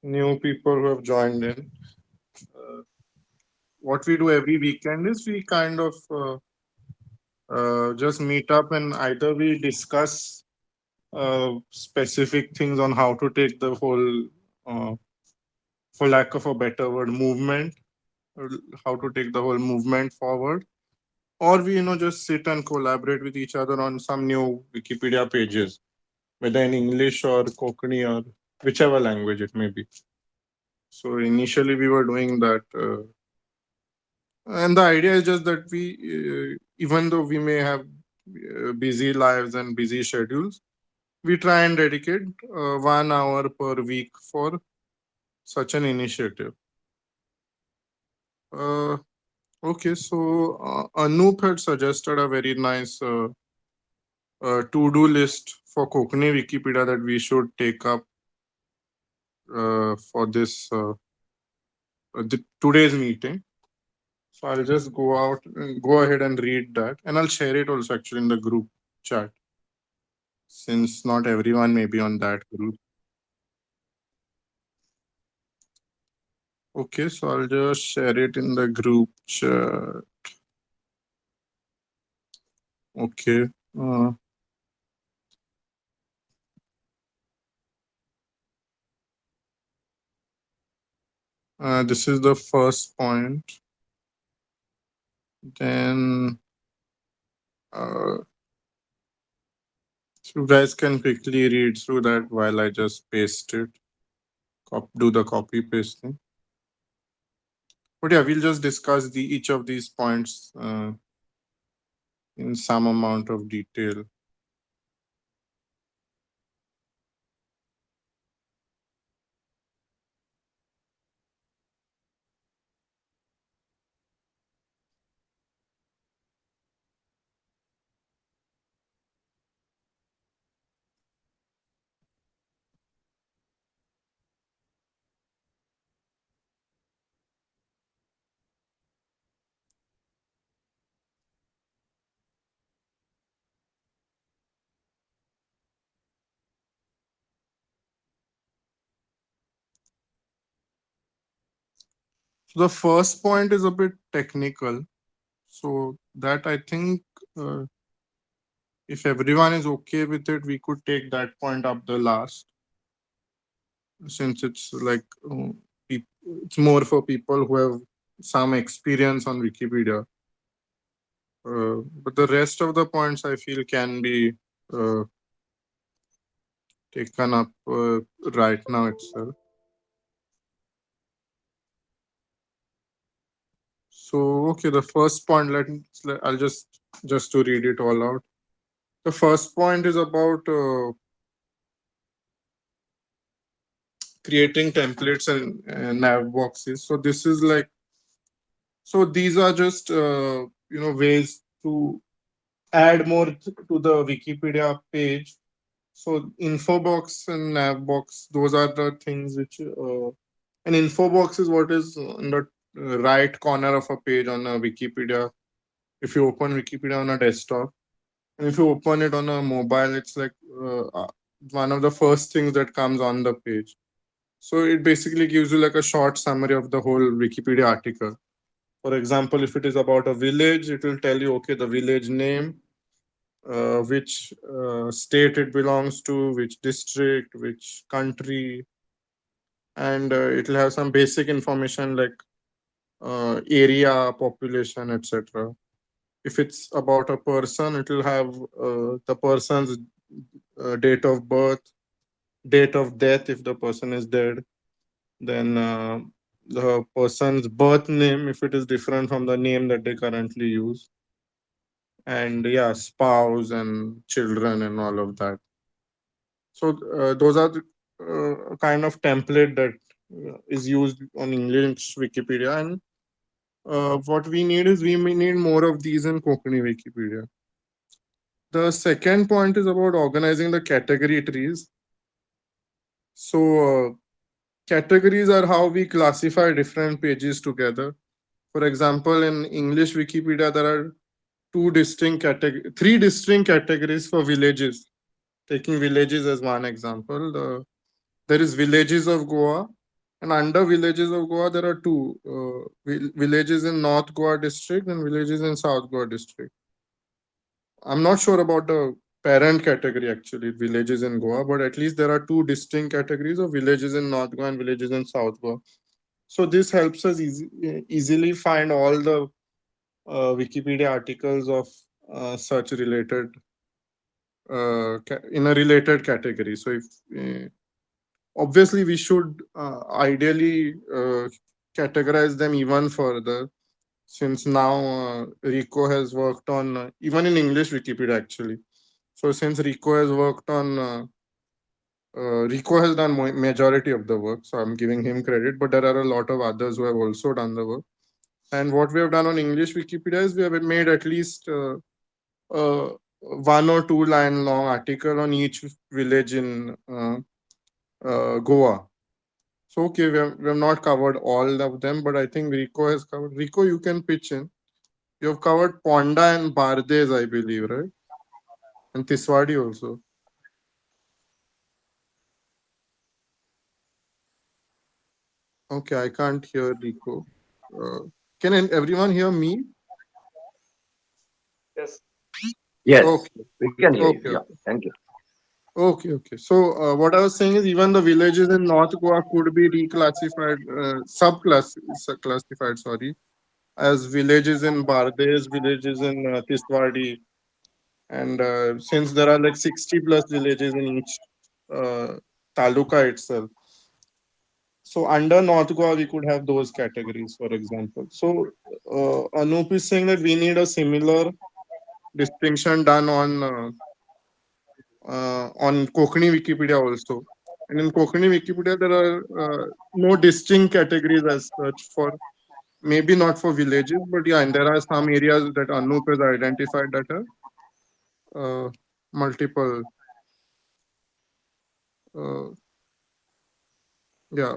new people who have joined in. Uh, what we do every weekend is we kind of just meet up and either we discuss specific things on how to take the whole, uh, for lack of a better word, movement, or how to take the whole movement forward, or we just sit and collaborate with each other on some new Wikipedia pages, whether in English or Konkani or whichever language it may be. So initially we were doing that. And the idea is just that we, even though we may have busy lives and busy schedules, we try and dedicate 1 hour per week for such an initiative. Uh, okay, so Anoop had suggested a very nice to-do list for Konkani Wikipedia that we should take up for this today's meeting. So I'll just go ahead and read that, and I'll share it also actually in the group chat, since not everyone may be on that group. Okay, so I'll just share it in the group chat. Okay. Uh, this is the first point. Then you guys can quickly read through that while I just paste it, do the copy pasting. But yeah, we'll just discuss each of these points in some amount of detail. So the first point is a bit technical. So that I think, uh, if everyone is okay with it, we could take that point up the last, since it's like it's more for people who have some experience on Wikipedia. But the rest of the points I feel can be uh, taken up right now itself. So okay, the first point. I'll just to read it all out. The first point is about creating templates and nav boxes. So this is like, so these are just ways to add more to the Wikipedia page. So info box and nav box, those are the things which an info box is what is on the right corner of a page on a Wikipedia. If you open Wikipedia on a desktop, and if you open it on a mobile, it's like one of the first things that comes on the page. So it basically gives you like a short summary of the whole Wikipedia article. For example, if it is about a village, it will tell you, okay, the village name, which state it belongs to, which district, which country, and it will have some basic information like area, population, etc. If it's about a person, it will have the person's date of birth, date of death if the person is dead, then the person's birth name if it is different from the name that they currently use, and yeah, spouse and children and all of that. So those are the kind of template that is used on English Wikipedia, and what we need is we may need more of these in Konkani Wikipedia. The second point is about organizing the category trees. So categories are how we classify different pages together. For example, in English Wikipedia, there are three distinct categories for villages. Taking villages as one example, There is villages of Goa, and under villages of Goa there are two villages in North Goa district and villages in South Goa district. I'm not sure about the parent category actually, villages in Goa, but at least there are two distinct categories of villages in North Goa and villages in South Goa. So this helps us easily find all the Wikipedia articles of such related in a related category. So if obviously we should ideally categorize them even further, since now Rico has worked on even in English Wikipedia actually. So since Rico has worked on Rico has done majority of the work, so I'm giving him credit. But there are a lot of others who have also done the work. And what we have done on English Wikipedia is we have made at least one or two line long article on each village in Goa. So okay, we have not covered all of them, but I think Rico has covered. Rico, you can pitch in. You have covered Ponda and Bardes, I believe, right? And Tiswadi also. Okay, I can't hear Rico. Can everyone hear me? Yes, Okay, we can hear you. okay, Yeah, okay. thank you. Okay, okay. So what I was saying is even the villages in North Goa could be reclassified, classified, sorry, as villages in Bardes, villages in Tiswadi, and since there are like 60 plus villages in each uh, taluka itself, so under North Goa we could have those categories, for example. So Anup is saying that we need a similar distinction done on Konkani Wikipedia also. And in Konkani Wikipedia, there are no distinct categories as such for maybe not for villages, but yeah, and there are some areas that Anup has identified that are multiple. Uh, yeah,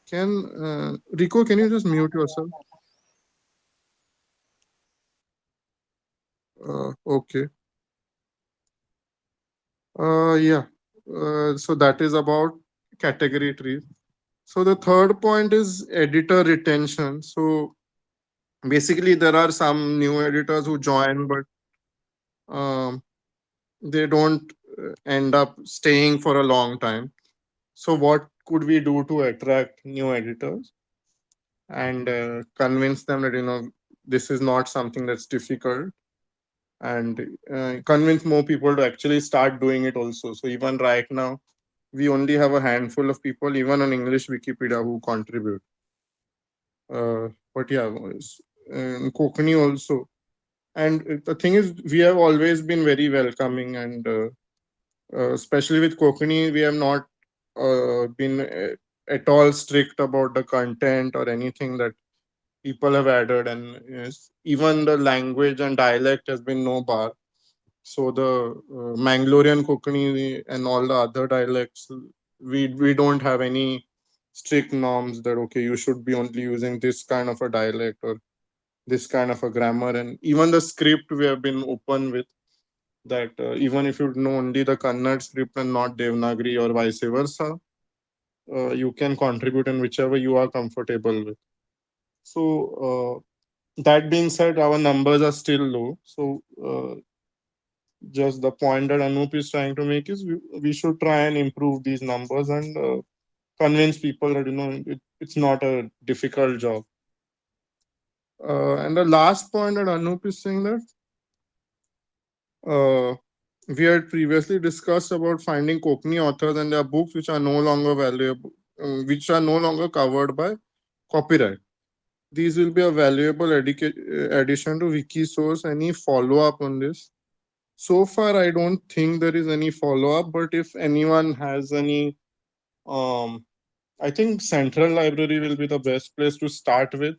can Rico? Can you just mute yourself? Okay. Yeah. So that is about category trees. So the third point is editor retention. So basically, there are some new editors who join, but um, they don't end up staying for a long time. So what could we do to attract new editors and convince them that this is not something that's difficult, and convince more people to actually start doing it also. So even right now we only have a handful of people even on English Wikipedia who contribute, but yeah, in Konkani also. And the thing is, we have always been very welcoming, and especially with Konkani, we have not been at all strict about the content or anything that people have added. And yes, even the language and dialect has been no bar. So the Mangalorean Konkani and all the other dialects, we don't have any strict norms that okay, you should be only using this kind of a dialect or this kind of a grammar. And even the script we have been open with that even if you know only the Kannada script and not Devanagari or vice versa, you can contribute in whichever you are comfortable with. So that being said, our numbers are still low. So just the point that Anup is trying to make is we should try and improve these numbers and convince people that it's not a difficult job. And the last point that Anup is saying that uh, we had previously discussed about finding Konkani authors and their books which are no longer valuable, which are no longer covered by copyright. These will be a valuable addition to Wikisource. Any follow up on this? So far, I don't think there is any follow up, but if anyone has any, um, I think Central Library will be the best place to start with.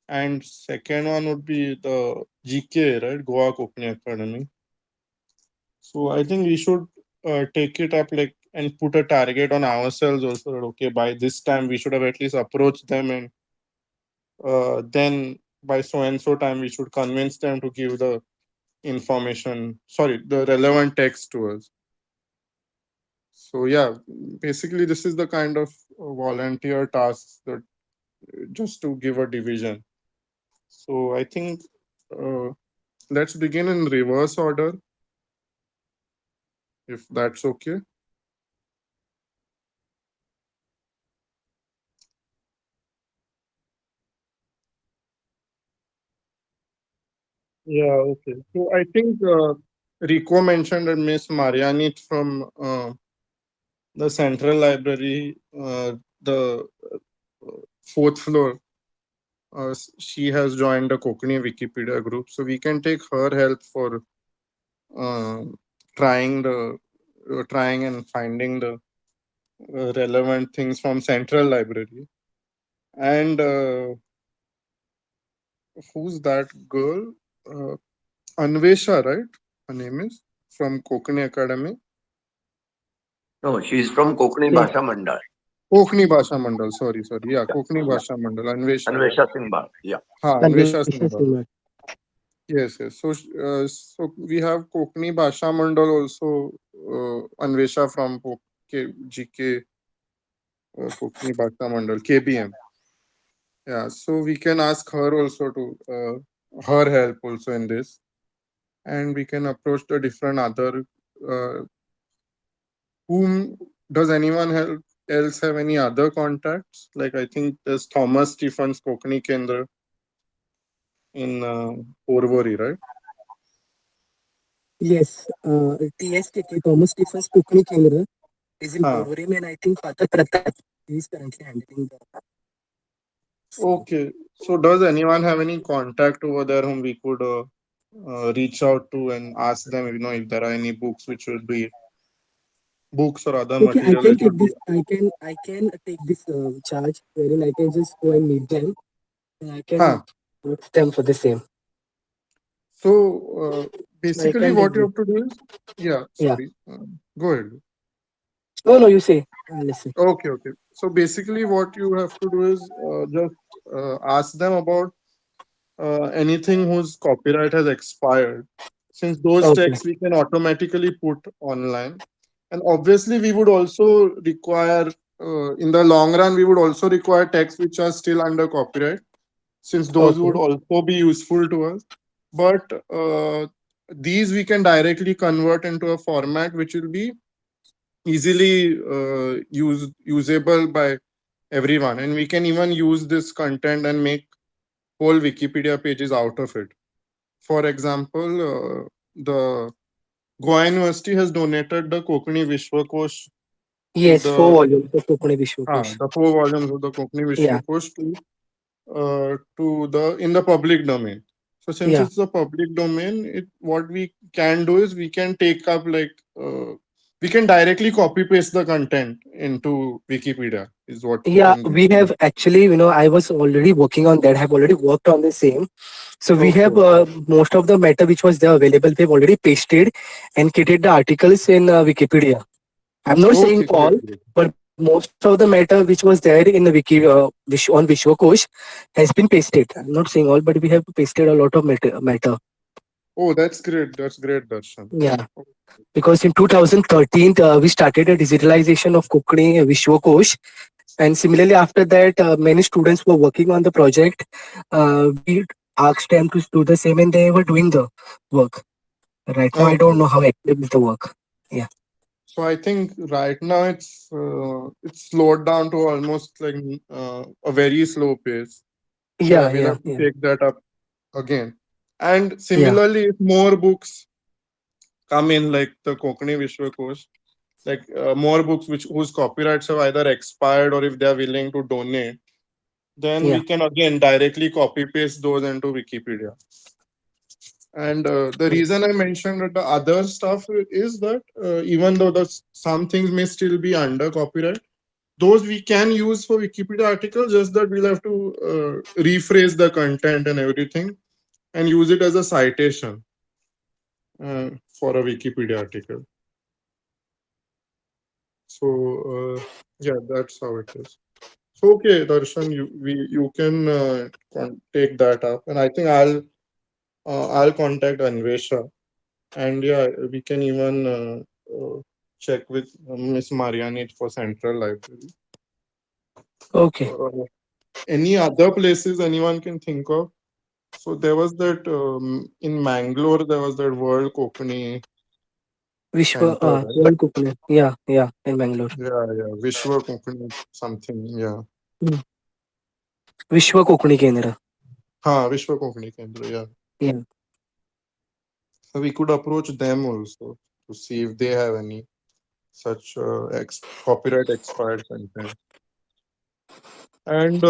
And second one would be the GK, right? Goa Konkani Academy. So I think we should take it up like and put a target on ourselves also. That, okay, by this time we should have at least approached them, and then by so and so time we should convince them to give the information. Sorry, the relevant text to us. So yeah, basically this is the kind of volunteer tasks that just to give a division. So I think uh, let's begin in reverse order, if that's okay. Yeah, okay. So I think Rico mentioned that Miss Mariani from the Central Library, the fourth floor. She has joined the Kokani Wikipedia group, so we can take her help for uh, trying the trying and finding the relevant things from Central Library. And who's that girl? Uh, Anvesha, right? Her name is from Kokani Academy. No, she is from Kokani No, Bhasha Mandal. Konkani Bhasha Mandal. Sorry. Yeah, Konkani Yeah. Bhasha Mandal. Anvesha, right? Anvesha Singh Bal. Yeah. Ha, Anvesha Anvesha Singh. Sinha. Yes. So we have Konkani Bhasha Mandal also. Anvesha from GK, Konkani Bhasha Mandal, KBM. Yeah. So we can ask her also to her help also in this, and we can approach the different other. Uh, whom does anyone else have any other contacts? Like I think there's Thomas Stephens Konkani Kendra in Porvory, right? Yes, TSKK, Thomas Stephens Kokani Kendra, is in Huh. Porvorim, and I think Father Pratap is currently handling the same. Okay. So does anyone have any contact over there whom we could reach out to and ask them, if there are any books which will be books or other Okay, I material can which take would be. this. I can take this charge wherein I can just go and meet them. And I can Huh. ask them for the same. So I basically, can take what you this. have to do is, yeah, Yeah. sorry, go ahead. No, no, you say. Listen. Okay. So basically, what you have to do is just ask them about anything whose copyright has expired. Since those Okay. texts we can automatically put online, and obviously we would also require, in the long run, we would also require texts which are still under copyright, since those would Okay. also be useful to us. But these we can directly convert into a format which will be easily usable by everyone, and we can even use this content and make whole Wikipedia pages out of it. For example, the Goa University has donated the Kokani Vishwakosh to Yes, four the volumes of Kokani Vishwakosh. the 4 volumes of the Kokani Yeah. Vishwakosh to the in the public domain. So since Yeah. it's the public domain, what we can do is we can take up we can directly copy paste the content into Wikipedia is what Yeah, can be we done. have actually, I was already working on that. Have already worked on the same. So we have Okay. most of the matter which was there available. We've already pasted and created the articles in Wikipedia. I'm not saying Okay, all, great. but most of the matter which was there in the on Vishwakosh has been pasted. I'm not saying all, but we have pasted a lot of matter. Oh, that's great. That's great, Darshan. Yeah, because in 2013 we started a digitalization of Kokani Vishwakosh, and similarly after that many students were working on the project. We asked them to do the same, and they were doing the work. Right now, I don't Okay. know how active is the work. Yeah. So I think right now it's slowed down to almost like a very slow pace. So yeah, Yeah. we'll Yeah. have to Yeah. take that up again. And Yeah. similarly, if more books come in, like the Kokani Vishwakosh, like more books which whose copyrights have either expired or if they are willing to donate, then we Yeah. can again directly copy paste those into Wikipedia. And the reason I mentioned that the other stuff is that even though some things may still be under copyright, those we can use for Wikipedia articles, just that we'll have to rephrase the content and everything and use it as a citation for a Wikipedia article. So yeah, that's how it is. So okay, Darshan, you can take that up, and I think I'll contact Anvesha, and yeah, we can even check with Miss Mariani for Central Library. Okay. Any other places anyone can think of? So there was that in Mangalore. There was that World Kokani Vishwa, Center, right? World Cooking. Yeah, in Bangalore. Yeah. Vishwa Kokani something. Yeah. Hmm. Vishwa Kokani Kendra. Vishwa Kokani Kendra. Yeah. Yeah. So we could approach them also to see if they have any such copyright expired content. And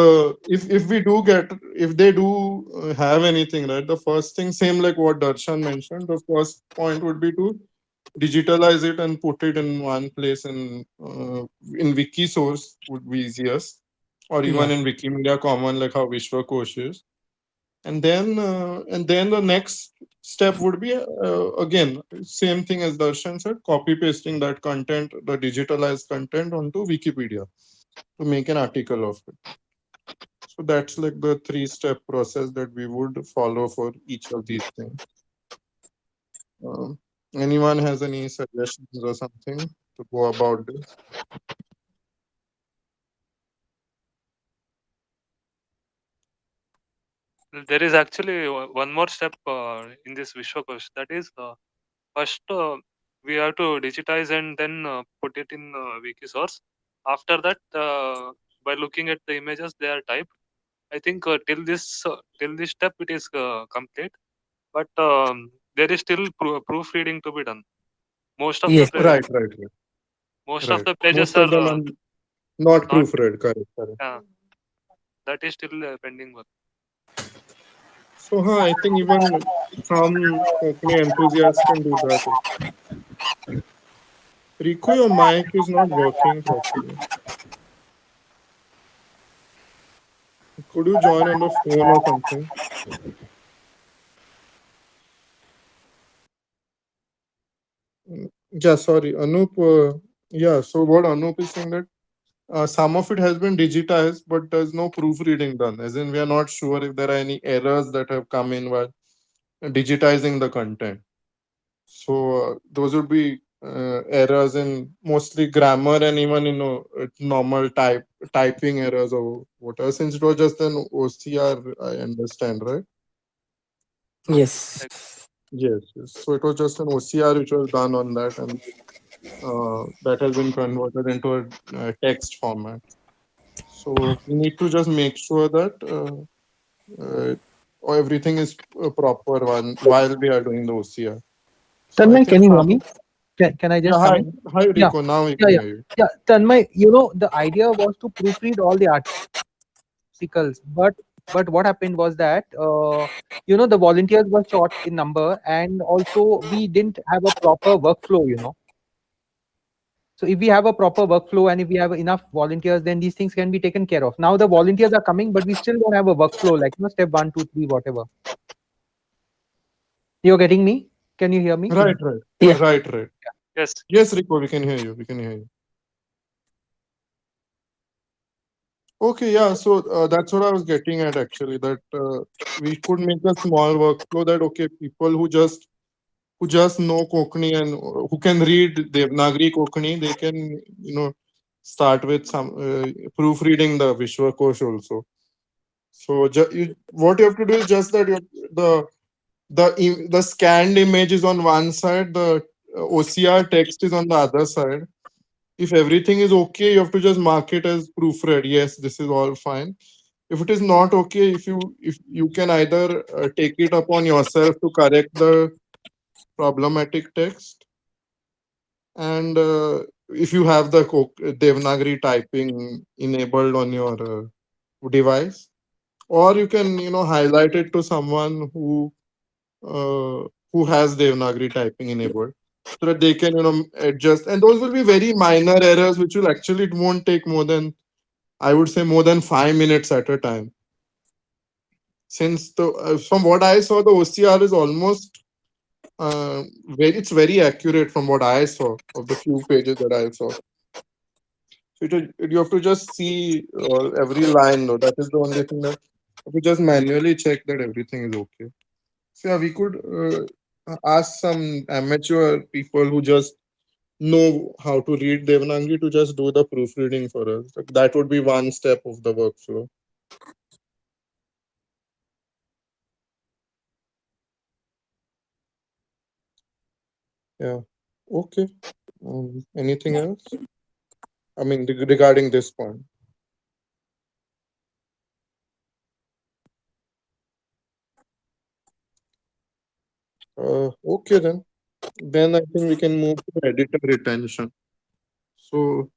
if we do get, if they do have anything, right, the first thing, same like what Darshan mentioned, the first point would be to digitalize it and put it in one place in Wikisource would be easiest, or even Yeah. in Wikimedia Common, like how Vishwakosh is. And then the next step would be again same thing as Darshan said, copy pasting that content, the digitalized content, onto Wikipedia to make an article of it. So that's like the three-step process that we would follow for each of these things. Um, Anyone has any suggestions or something to go about this? There is actually one more step in this Vishwakosh. That is, first we have to digitize and then put it in Wikisource. After that, by looking at the images, they are typed. I think till this step it is complete, but there is still proofreading to be done. Most of the Yes. Right, right, right, most of right. the pages Most of are them are not not. proofread, correct. That is still pending work. So, I think even some Konkani enthusiasts can do that. Riku, your mic is not working properly. Could you join on the phone or something? Yeah, sorry, Anup. Yeah, so what Anup is saying that some of it has been digitized, but there's no proofreading done. As in, we are not sure if there are any errors that have come in while digitizing the content. So those would be errors in mostly grammar and even normal typing errors or whatever. Since it was just an OCR, I understand, right? Yes. Yes. So it was just an OCR which was done on that, and that has been converted into a text format. So we need to just make sure that everything is proper while we are doing the OCR. So I Tanmay, think can you hear me? Can I yeah, just come in? hi Yeah, Rico, now we yeah, can yeah. hear you. Yeah, Tanmay, the idea was to proofread all the articles, but what happened was that the volunteers were short in number, and also we didn't have a proper workflow. So if we have a proper workflow and if we have enough volunteers, then these things can be taken care of. Now the volunteers are coming, but we still don't have a workflow, like step 1, 2, 3, whatever. You're getting me? Can you hear me? Right. Yeah. Right. Yes. Yes, Rico, we can hear you. Okay, yeah. So that's what I was getting at actually. That we could make a small workflow that okay, people who just know Konkani and who can read Devanagari Konkani, they can start with some proofreading the Vishwakosh also. So what you have to do is just that the scanned image is on one side, the OCR text is on the other side. If everything is okay, you have to just mark it as proofread. Yes, this is all fine. If it is not okay, if you can either take it upon yourself to correct the problematic text, and if you have the Devanagari typing enabled on your device, or you can highlight it to someone who has Devanagari typing enabled, so that they can adjust. And those will be very minor errors, which will actually, it won't take more than, I would say, more than 5 minutes at a time. Since from what I saw, the OCR is almost it's very accurate from what I saw of the few pages that I saw. So you have to just see every line, though. That is the only thing, that you have to just manually check that everything is okay. So yeah, we could ask some amateur people who just know how to read Devanagari to just do the proofreading for us. Like, that would be one step of the workflow. Yeah. Okay. Anything else? I mean, regarding this point. Okay then. Then I think we can move to editor retention. So,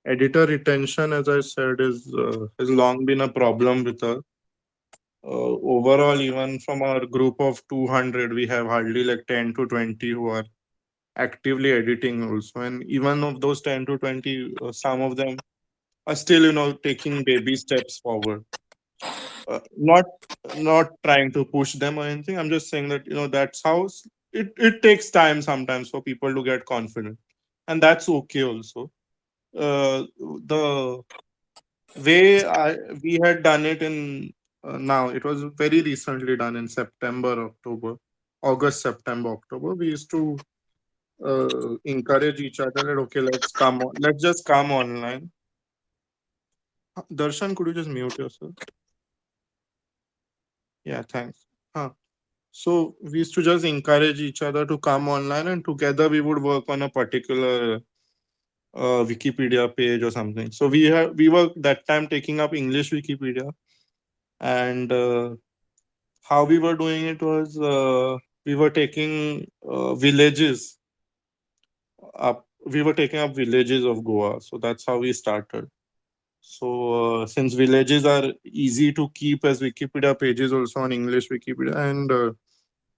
editor retention, as I said, is has long been a problem with us. Overall, even from our group of 200, we have hardly like 10 to 20 who are actively editing also. And even of those 10 to 20, some of them are still, taking baby steps forward. Not trying to push them or anything. I'm just saying that, that's how it takes time sometimes for people to get confident. And that's okay also. The way we had done it in now, it was very recently done in September, October, August, September, October. We used to encourage each other that okay, let's just come online. Darshan, could you just mute yourself? Yeah, thanks. So we used to just encourage each other to come online, and together we would work on a particular Wikipedia page or something. So we were that time taking up English Wikipedia, and how we were doing it was we were taking villages up. We were taking up villages of Goa, so that's how we started. So since villages are easy to keep as Wikipedia pages, also on English Wikipedia, and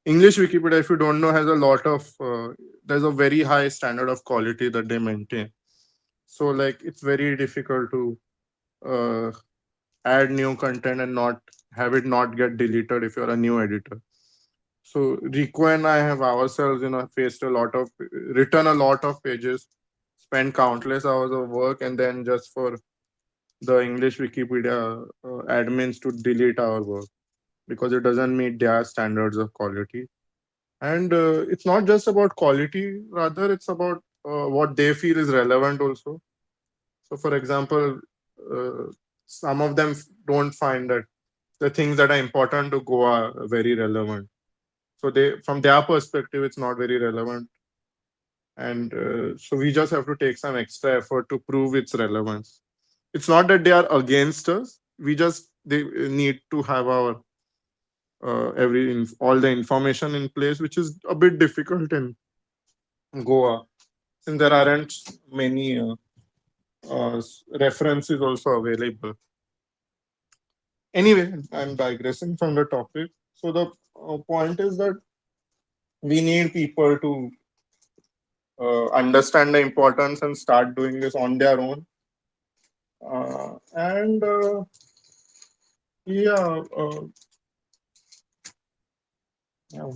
English Wikipedia, if you don't know, has a lot of there's a very high standard of quality that they maintain. So like it's very difficult to uh, add new content and not have it not get deleted if you're a new editor. So Rico and I have ourselves, faced written a lot of pages, spent countless hours of work, and then just for the English Wikipedia admins to delete our work because it doesn't meet their standards of quality. And it's not just about quality, rather it's about what they feel is relevant also. So for example, some of them don't find that the things that are important to go are very relevant. So they, from their perspective, it's not very relevant. And so we just have to take some extra effort to prove its relevance. It's not that they are against us. They need to have our all the information in place, which is a bit difficult in Goa, since there aren't many references also available. Anyway, I'm digressing from the topic. So the point is that we need people to understand the importance and start doing this on their own. And yeah, yeah,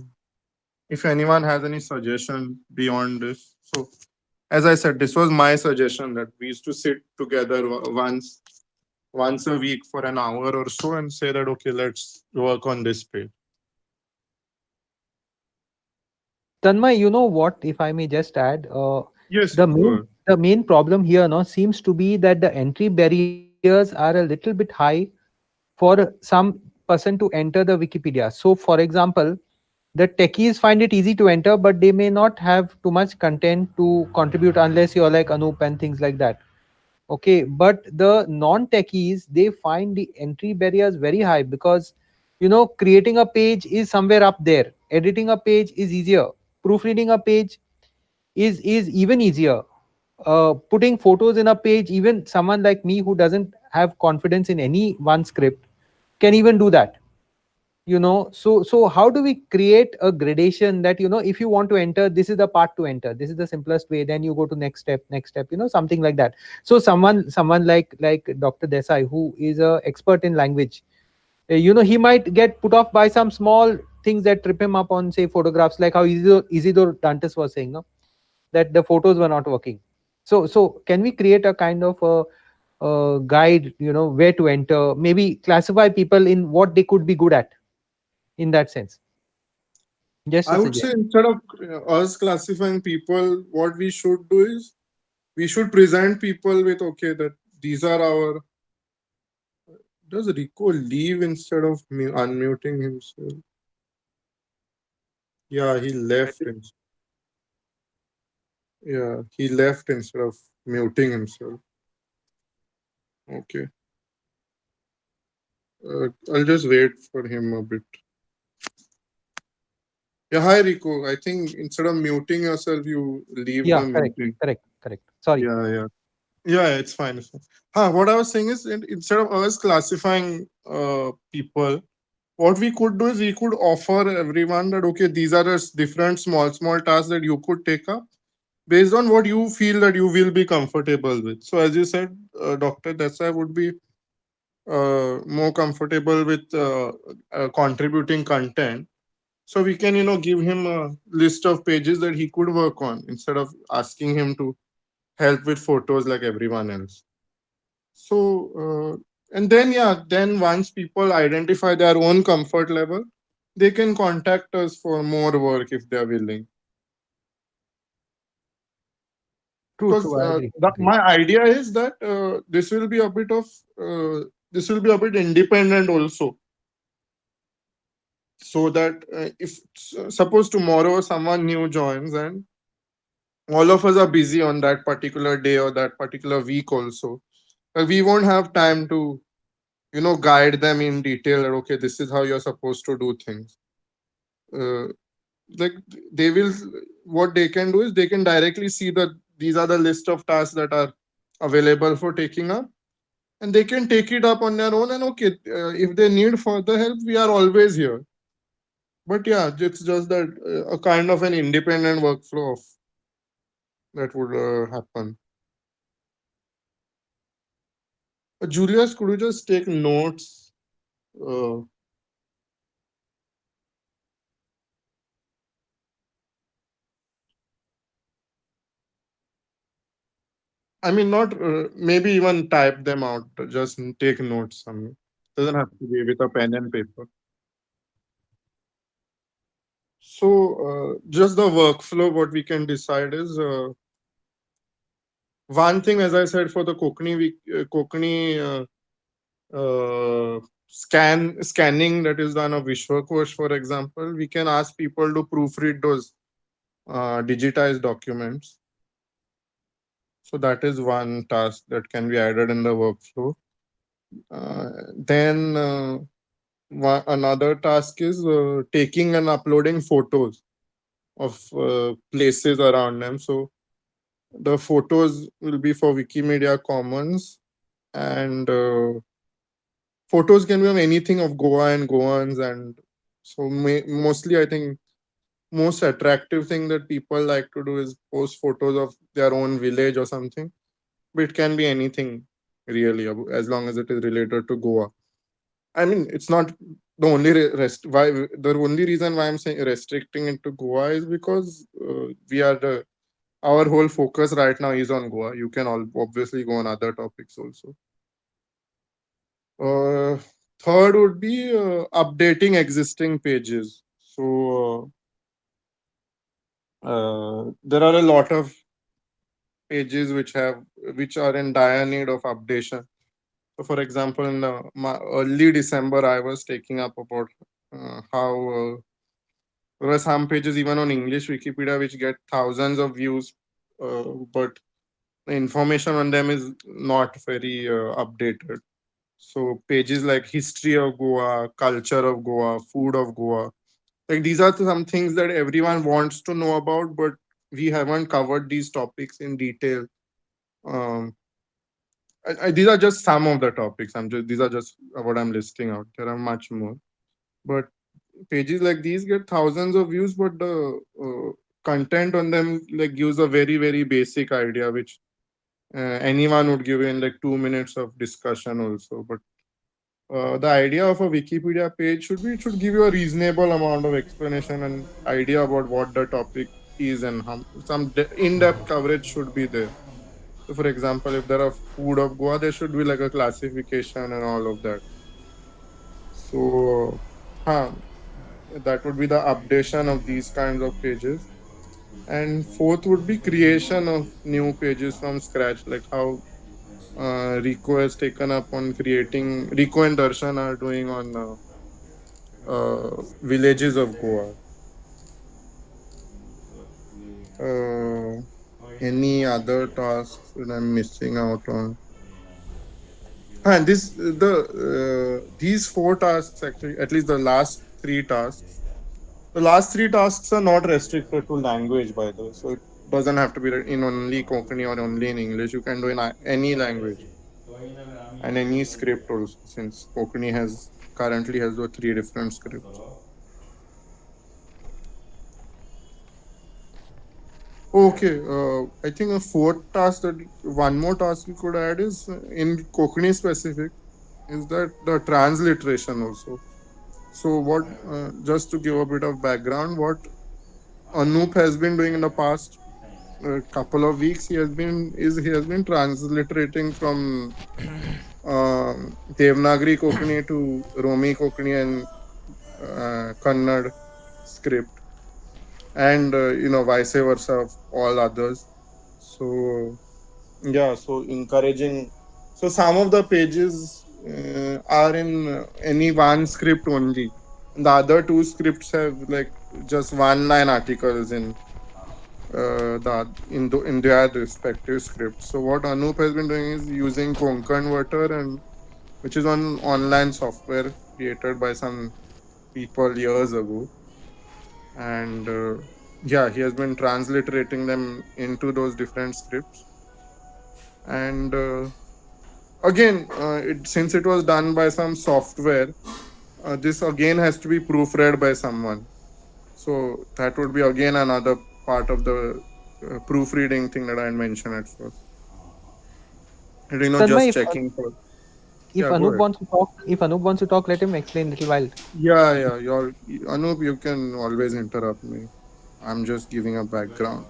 if anyone has any suggestion beyond this, so as I said, this was my suggestion that we used to sit together once a week for an hour or so and say that okay, let's work on this page. Tanmay, you know what? If I may just add, Yes, the main problem here now seems to be that the entry barriers are a little bit high for some person to enter the Wikipedia. So, for example, the techies find it easy to enter, but they may not have too much content to contribute unless you're like Anup and things like that. Okay, but the non-techies, they find the entry barriers very high because creating a page is somewhere up there. Editing a page is easier. Proofreading a page is even easier. Putting photos in a page, even someone like me who doesn't have confidence in any one script can even do that. So how do we create a gradation that if you want to enter, this is the part to enter, this is the simplest way, then you go to next step, something like that. So someone like Dr. Desai, who is a expert in language, he might get put off by some small things that trip him up on, say, photographs, like how Isidore Dantes was saying, no, that the photos were not working. So can we create a kind of a guide, where to enter, maybe classify people in what they could be good at, in that sense? Just I a would say suggestion. instead of us classifying people, what we should do is we should present people with, okay, that these are our. Does Rico leave instead of unmuting himself? Yeah, he left. Yeah, he left instead of muting himself. Okay. I'll just wait for him a bit. Yeah, hi Rico. I think instead of muting yourself, you leave Yeah, the correct, meeting. correct. Sorry. Yeah. Yeah, it's fine. It's fine. What I was saying is, instead of us classifying people, what we could do is we could offer everyone that, okay, these are the different small tasks that you could take up based on what you feel that you will be comfortable with. So, as you said, Dr. Desai would be more comfortable with contributing content. So we can, give him a list of pages that he could work on instead of asking him to help with photos like everyone else. So, and then, then once people identify their own comfort level, they can contact us for more work if they are willing. Because True. I agree. my idea is that this will be a bit of this will be a bit independent also, so that if suppose tomorrow someone new joins and all of us are busy on that particular day or that particular week also, we won't have time to guide them in detail that, okay, this is how you're supposed to do things. uh, like they will, what they can do is they can directly see that these are the list of tasks that are available for taking up, and they can take it up on their own, and okay, if they need further help, we are always here. But yeah, it's just that a kind of an independent workflow of that would happen. Julius, could you just take notes? uh, I mean, not maybe even type them out. Just take notes. Doesn't have to be with a pen and paper. So, just the workflow. What we can decide is one thing, as I said, for the Kokani scanning that is done of Vishwakosh, for example, we can ask people to proofread those digitized documents. So that is one task that can be added in the workflow. Then another task is taking and uploading photos of places around them. So the photos will be for Wikimedia Commons, and photos can be of anything of Goa and Goans, and so mostly I think most attractive thing that people like to do is post photos of their own village or something, but it can be anything really, as long as it is related to Goa. I mean, it's not the only why the only reason why I'm saying restricting it to Goa is because we are our whole focus right now is on Goa. You can obviously go on other topics also. Uh, Third would be updating existing pages. So there are a lot of pages which are in dire need of updation. So, for example, in early December, I was taking up about how there are some pages even on English Wikipedia which get thousands of views, but the information on them is not very updated. So pages like history of Goa, culture of Goa, food of Goa, like these are some things that everyone wants to know about, but we haven't covered these topics in detail. Um, these are just some of the topics. These are just what I'm listing out. There are much more, but pages like these get thousands of views, but the content on them like gives a very basic idea, which anyone would give in like 2 minutes of discussion also. But the idea of a Wikipedia page should be, it should give you a reasonable amount of explanation and idea about what the topic is, and how some in-depth coverage should be there. So, for example, if there are food of Goa, there should be like a classification and all of that. So, that would be the updation of these kinds of pages. And fourth would be creation of new pages from scratch, like how Rico has taken up on creating, Rico and Darshan are doing on villages of Goa. Any other tasks that I'm missing out on? And these four tasks, actually, at least the last three tasks. The last three tasks are not restricted to language, by the way. So it doesn't have to be in only Konkani or only in English. You can do in any language and any script also, since Konkani currently has the three different scripts. Okay, I think a fourth task, that one more task we could add is in Konkani specific, is that the transliteration also. So what? Just to give a bit of background, what Anup has been doing in the past couple of weeks, he has been transliterating from Devanagari Konkani to Romi Konkani and Kannada script, and vice versa of all others. So yeah, so encouraging. So some of the pages are in any one script only. The other two scripts have like just one line articles in their respective scripts. So what Anup has been doing is using Converter, and which is on online software created by some people years ago, and yeah, he has been transliterating them into those different scripts. And again, since it was done by some software, this again has to be proofread by someone. So that would be again another part of the proofreading thing that I mentioned at first. And, Tanmay, just if, checking for. if Yeah, go Anup ahead. wants to talk, let him explain little while. Yeah. Anup, you can always interrupt me. I'm just giving a background.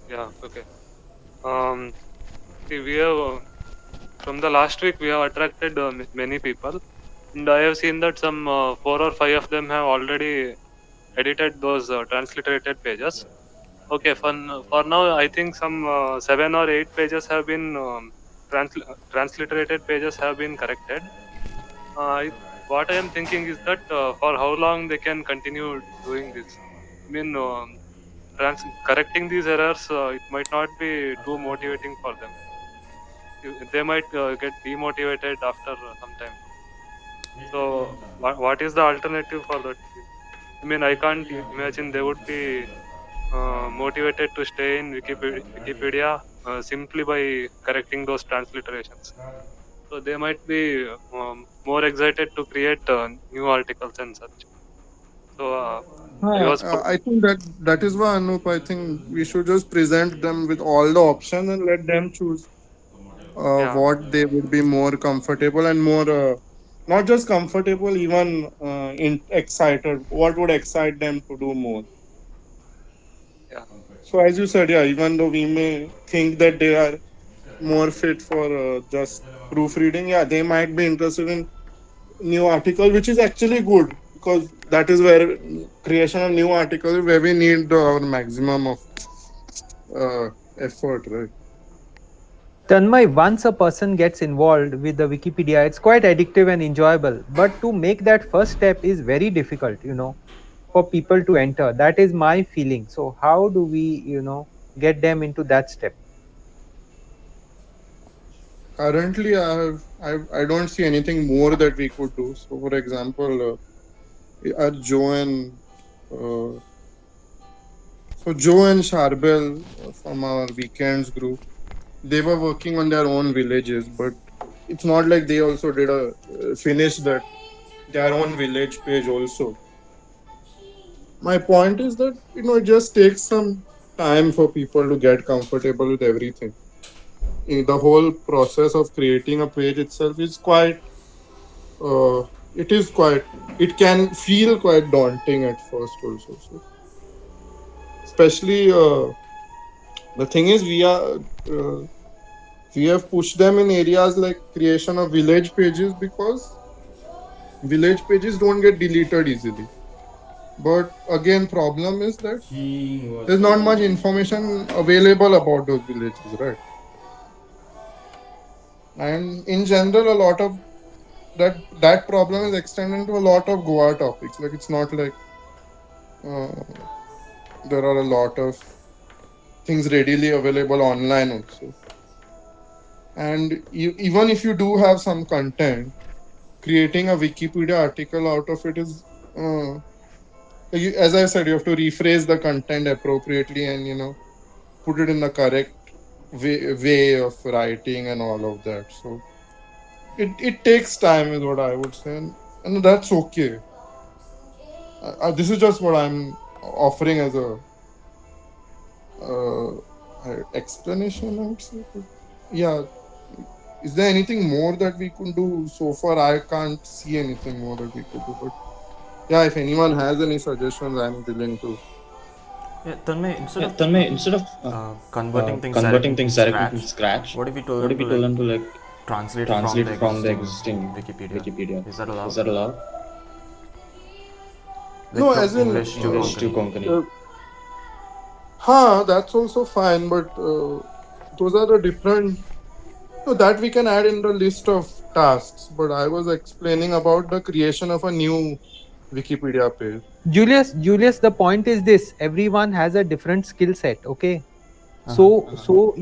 Yeah. Okay. See, we have from the last week we have attracted many people, and I have seen that some 4 or 5 of them have already edited those transliterated pages. Okay, for now, I think some 7 or 8 pages have been transliterated pages have been corrected. What I am thinking is that for how long they can continue doing this. I mean, correcting these errors, it might not be too motivating for them. They might get demotivated after some time. So, what is the alternative for that? I mean, I can't imagine they would be motivated to stay in Wikipedia simply by correcting those transliterations. So they might be more excited to create new articles and such. So I was I think that is why, Anup, I think we should just present them with all the options and let them choose yeah, what they would be more comfortable and more not just comfortable, even excited. What would excite them to do more? yeah, So as you said, yeah, even though we may think that they are more fit for just proofreading, yeah, they might be interested in new article, which is actually good, because that is where creation of new article where we need our maximum of effort, right? Tanmay, once a person gets involved with the Wikipedia, it's quite addictive and enjoyable. But to make that first step is very difficult, for people to enter. That is my feeling. So how do we, get them into that step? Currently, I don't see anything more that we could do. So, for example, Joe and uh, Joe and Charbel from our weekends group, they were working on their own villages, but it's not like they also did a finish that their own village page also. My point is that it just takes some time for people to get comfortable with everything. The whole process of creating a page itself is quite uh, it is quite it can feel quite daunting at first also. So especially the thing is we have pushed them in areas like creation of village pages, because village pages don't get deleted easily. But again, problem is that there's not much information available about those villages, right? And in general, a lot of that problem is extended to a lot of Goa topics. Like it's not like uh, there are a lot of things readily available online also. And even if you do have some content, creating a Wikipedia article out of it is, as I said, you have to rephrase the content appropriately and put it in the correct way of writing and all of that. So it takes time, is what I would say, and that's okay. This is just what I'm offering as a uh, explanation, I would say. But yeah, is there anything more that we could do? So far, I can't see anything more that we could do. But yeah, if anyone has any suggestions, I'm willing to. Yeah, Tanmay, Instead of converting things converting directly things from directly from scratch, scratch, what if we told what them if we to told like them to like translate translate from the the existing existing Wikipedia? Is that allowed? Is that allowed? Like No, from as in English to English to Konkani. Konkani. that's also fine, but those are the different. So that we can add in the list of tasks. But I was explaining about the creation of a new Wikipedia page. Julius, the point is this: everyone has a different skill set. Okay, so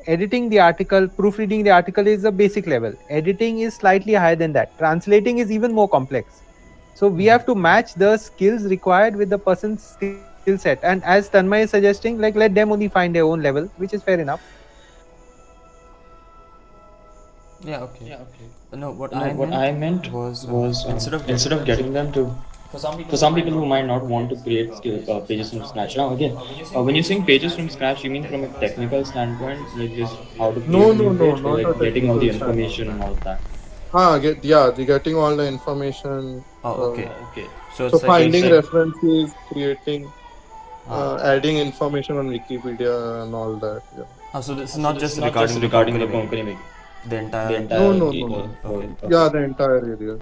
editing the article, proofreading the article is a basic level. Editing is slightly higher than that. Translating is even more complex. So we have to match the skills required with the person's skill set. And as Tanmay is suggesting, like let them only find their own level, which is fair enough. Yeah, okay. No, what No, I what meant I meant was was instead of getting them to, for some people who might not want to create pages from scratch. Now, again, when you're saying pages from scratch, you mean from a technical standpoint, like just how to No, create a no, new no, page, or not a like getting all the technical information standpoint. and all of that? The getting all the information. okay. Okay. So So it's like finding like- references, creating, Ah. adding information on Wikipedia and all that. Yeah. So this is not just not regarding just the regarding the Konkani, Konkani, the entire. the No, entire no, no, no. Okay. Yeah, the entire area.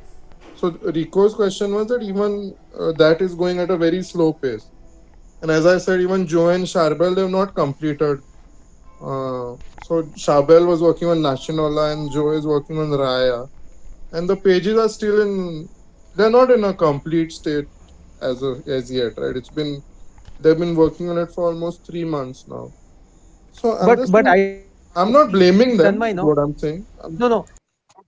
So Rico's question was that even that is going at a very slow pace. And as I said, even Joe and Charbel, they've not completed. So Charbel was working on Nationala and Joe is working on Raya. And the pages are still they're not in a complete state as yet, right? They've been working on it for almost 3 months now. So I'm not blaming them, Tanmay, is no, what I'm saying. no.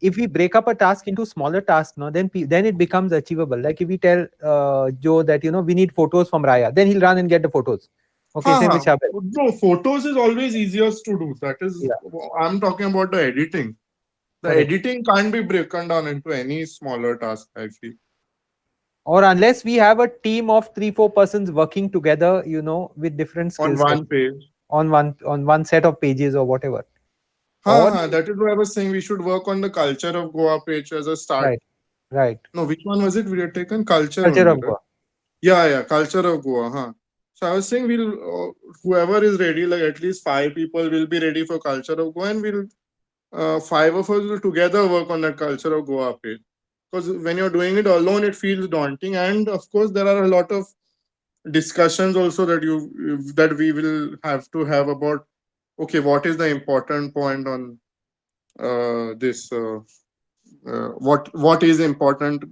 If we break up a task into smaller tasks, no, then it becomes achievable. Like if we tell Joe that we need photos from Raya, then he'll run and get the photos. Okay, same with Shabel. No, photos is always easiest to do. That is, Yeah. I'm talking about the editing. The Correct. editing can't be broken down into any smaller task, I feel. Or unless we have a team of 3-4 persons working together, with different On skills one page. on one set of pages or whatever. That is why I was saying we should work on the culture of Goa page as a start. Right. No, which one was it? We had taken culture Culture only, of right? Goa. Yeah, culture of Goa. So I was saying whoever is ready, like at least 5 people will be ready for culture of Goa, and 5 of us will together work on that culture of Goa page. Because when you're doing it alone, it feels daunting, and of course there are a lot of discussions also that we will have to have about, okay, what is the important point on this. What is important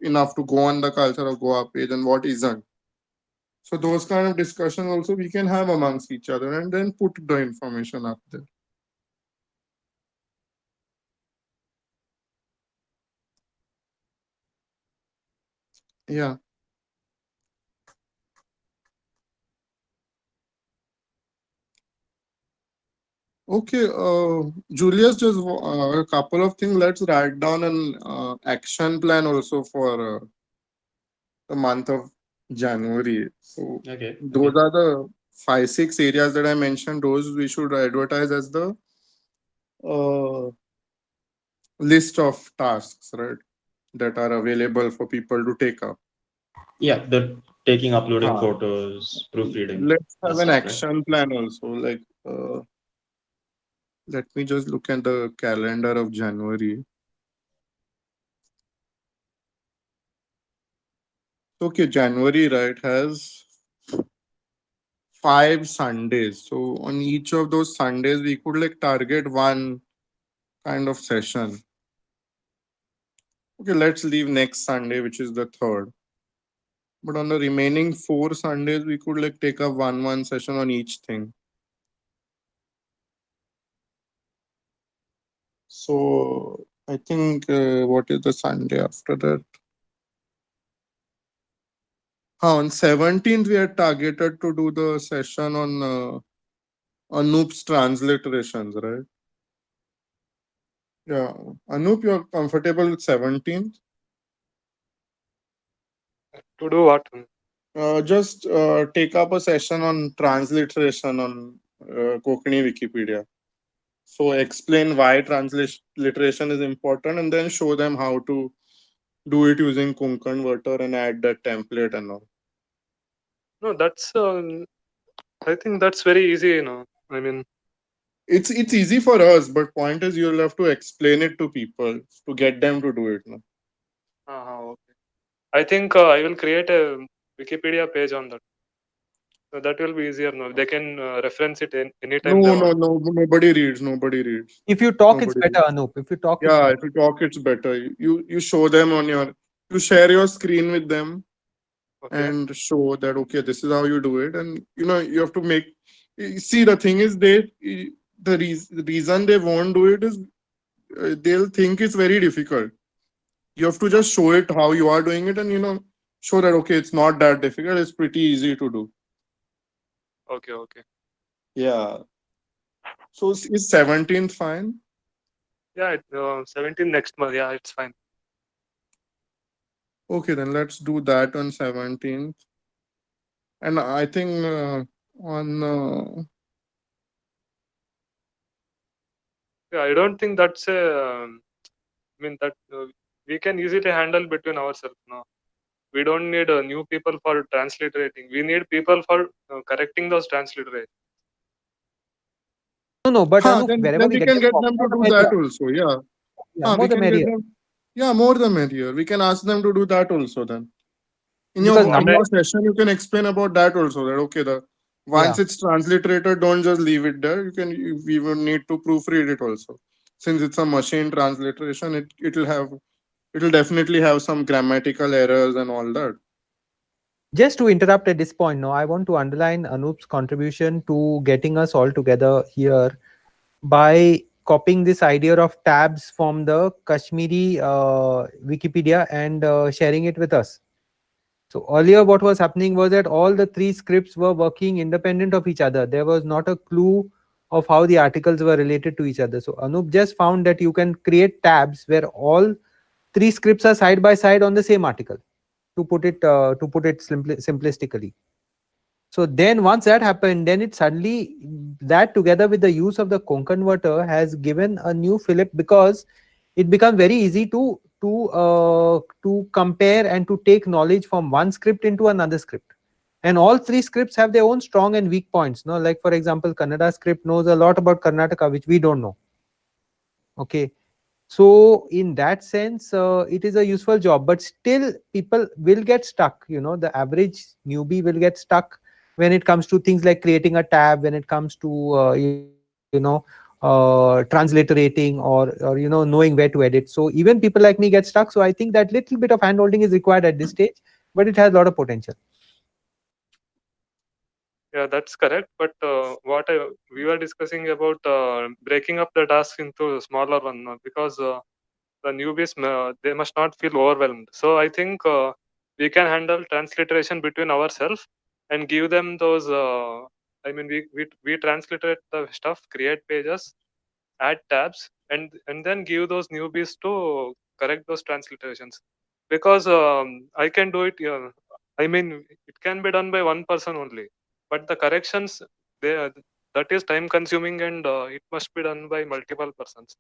enough to go on the culture of Goa page and what isn't. So those kind of discussions also we can have amongst each other and then put the information up there. Yeah. Okay, Julius, just a couple of things. Let's write down an action plan also for the month of January. So Okay. those are the 5-6 areas that I mentioned. Those we should advertise as the uh, list of tasks, right, that are available for people to take up. Yeah, the taking, uploading Huh. photos, proofreading. Let's have That's an right, right? action plan also. Like, let me just look at the calendar of January. Okay, January, right, has 5 Sundays. So on each of those Sundays, we could like target one kind of session. Okay, let's leave next Sunday, which is the third. But on the remaining 4 Sundays, we could like take up one session on each thing. So I think what is the Sunday after that? On 17th, we are targeted to do the session on Anoop's transliterations, right? Yeah. Anoop, you're comfortable with 17th? To do what? Just take up a session on transliteration on Konkani Wikipedia. So explain why transliteration is important and then show them how to do it using Converter and add that template and all. No, that's. I think that's very easy. I mean, It's easy for us, but point is you'll have to explain it to people to get them to do it. No? okay. I think I will create a Wikipedia page on that. So that will be easier. No, they can reference it anytime they want. No, nobody reads. Nobody reads. If you talk, it's Nobody better, Anup. If you talk, it's Yeah, better. if you talk, it's better. You show them on you share your screen with them Okay. and show that okay, this is how you do it, and you have to make. See, the thing is, the reason they won't do it is they'll think it's very difficult. You have to just show it how you are doing it, and show that okay, it's not that difficult. It's pretty easy to do. Okay. Yeah. So is 17th fine? Yeah, 17 next month. Yeah, it's fine. Okay, then let's do that on 17th. And I think on Yeah, I don't think that's a. I mean that we can easily handle between ourselves. No, we don't need new people for transliterating. We need people for correcting those transliterations. No, but Anup, then wherever we we get can them get from, them to more the do merrier. that also. Yeah. Yeah, We more the can get merrier. them. Yeah, more the merrier. We can ask them to do that also then. In Because your session, you can explain about that also. That okay, once it's transliterated, don't just leave it there. We will need to proofread it also. Since it's a machine transliteration, it'll definitely have some grammatical errors and all that. Just to interrupt at this point, no, I want to underline Anoop's contribution to getting us all together here by copying this idea of tabs from the Kashmiri Wikipedia and sharing it with us. So earlier what was happening was that all the three scripts were working independent of each other. There was not a clue of how the articles were related to each other. So Anoop just found that you can create tabs where all three scripts are side by side on the same article, to put it simplistically. So then once that happened, then it suddenly, that together with the use of the converter has given a new fillip, because it become very easy to compare and to take knowledge from one script into another script. And all three scripts have their own strong and weak points. No, like for example, Kannada script knows a lot about Karnataka, which we don't know. Okay. So in that sense, it is a useful job, but still people will get stuck. The average newbie will get stuck when it comes to things like creating a tab, when it comes to transliterating or knowing where to edit. So even people like me get stuck. So I think that little bit of handholding is required at this stage, but it has a lot of potential. Yeah, that's correct. But we were discussing about breaking up the task into smaller one, because the newbies they must not feel overwhelmed. So I think we can handle transliteration between ourselves and give them those. I mean, we transliterate the stuff, create pages, add tabs, and then give those newbies to correct those transliterations. Because I can do it. I mean, it can be done by one person only, but the corrections, they that is time consuming, and it must be done by multiple persons.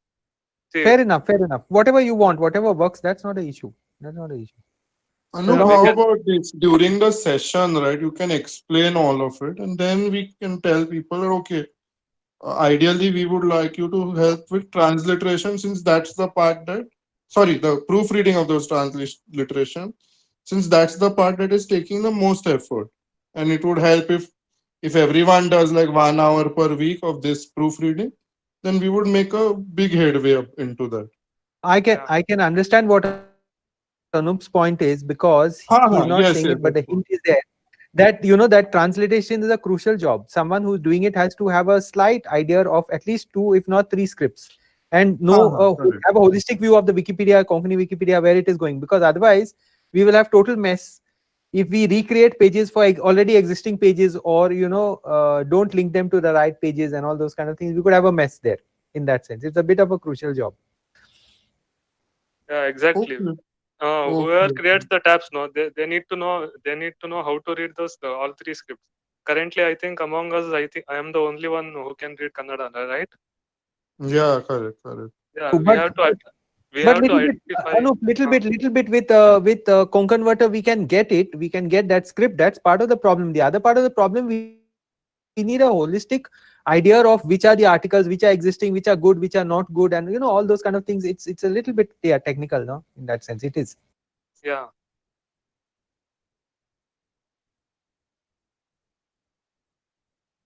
See, Fair enough. Whatever you want, whatever works, that's not an issue. Anup, we how can- about this? During the session, right, you can explain all of it, and then we can tell people, okay, ideally, we would like you to help with transliteration, since that's the part the proofreading of those transliteration, since that's the part that is taking the most effort, and it would help if everyone does like 1 hour per week of this proofreading, then we would make a big headway up into that. Yeah. I can understand what Anup's point is, because he's not Yes, saying yes, it, but of the course. hint is there that you know that translation is a crucial job. Someone who's doing it has to have a slight idea of at least 2, if not 3 scripts, and Correct. have a holistic view of the Wikipedia, Konkani Wikipedia, where it is going. Because otherwise, we will have total mess if we recreate pages for already existing pages, or don't link them to the right pages and all those kind of things. We could have a mess there. In that sense, it's a bit of a crucial job. Yeah, exactly. Okay. Whoever Okay. creates the tabs, no, they need to know how to read those all 3 scripts. Currently, I think among us, I think I am the only one who can read Kannada, right? Yeah, correct. Yeah, But we but have to little bit, identify. little bit with Conconverter, we can get it. We can get that script. That's part of the problem. The other part of the problem, we need a holistic idea of which are the articles, which are existing, which are good, which are not good, and all those kind of things. It's a little bit technical, no? In that sense, it is. Yeah,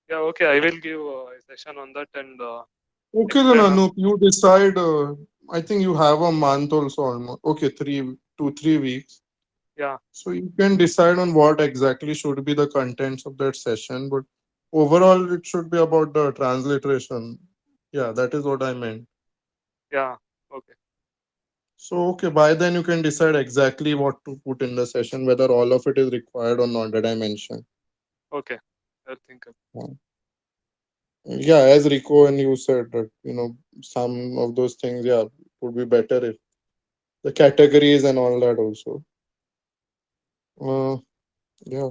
yeah. Okay, I will give a session on that and Okay, then explain on. Anup, you decide. I think you have a month also almost. Okay, 3 weeks. Yeah, So you can decide on what exactly should be the contents of that session. But overall, it should be about the transliteration. Yeah, that is what I meant. yeah. Okay, So, okay, by then you can decide exactly what to put in the session, whether all of it is required or not that I mentioned. okay. I think. Yeah, as Rico and you said that, some of those things, yeah, would be better if the categories and all that also. Uh, yeah.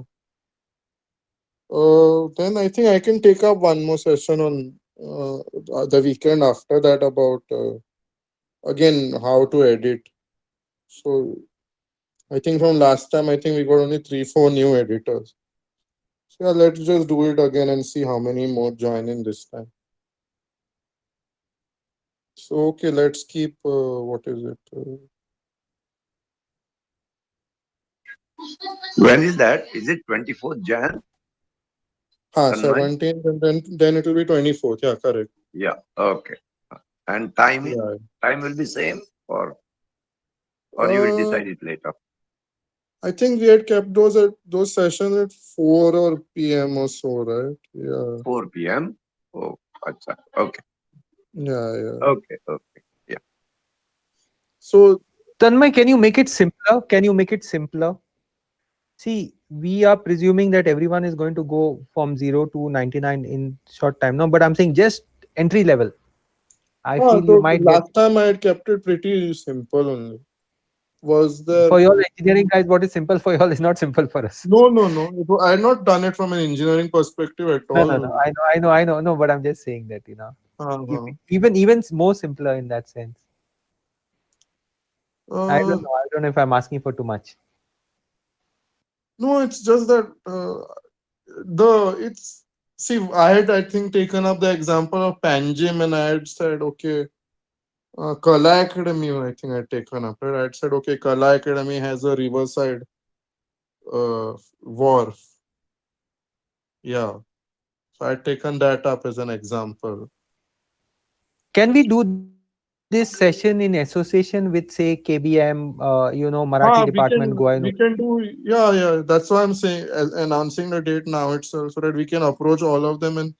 Then I think I can take up one more session on the weekend after that about again how to edit. So I think from last time I think we got only 3-4 new editors. So yeah, let's just do it again and see how many more join in this time. So okay, let's keep what is it? When is that? Is it 24th Jan? Sunrise? 17th, and then it will be 24th. Yeah, correct. Yeah. Okay. And timing? Yeah. Time will be same, or you will Uh, decide it later. I think we had kept those sessions at 4 or p.m. or so, right? Yeah. 4 p.m. Oh, acha. Okay. Yeah. Okay. Okay. Yeah. So Tanmay, can you make it simpler? Can you make it simpler? See, we are presuming that everyone is going to go from 0 to 99 in short time. No, but I'm saying just entry level. I feel you might get, last time I had kept it pretty simple only. Was there? for your engineering guys, what is simple for y'all is not simple for us. No. I had not done it from an engineering perspective at No, all. no, no. I know. No, but I'm just saying that, if Uh-huh. even more simpler in that sense. I Uh, don't know. I don't know if I'm asking for too much. no, it's just that it's see, I think taken up the example of Panjim and I had said, okay, Kala Academy, I think I had taken up, right? I had said, okay, Kala Academy has a riverside wharf. Yeah. So I had taken that up as an example. Can we do this session in association with, say, KBM, Marathi department, Goa We can do, yeah. That's why I'm saying, announcing the date now itself, so that we can approach all of them and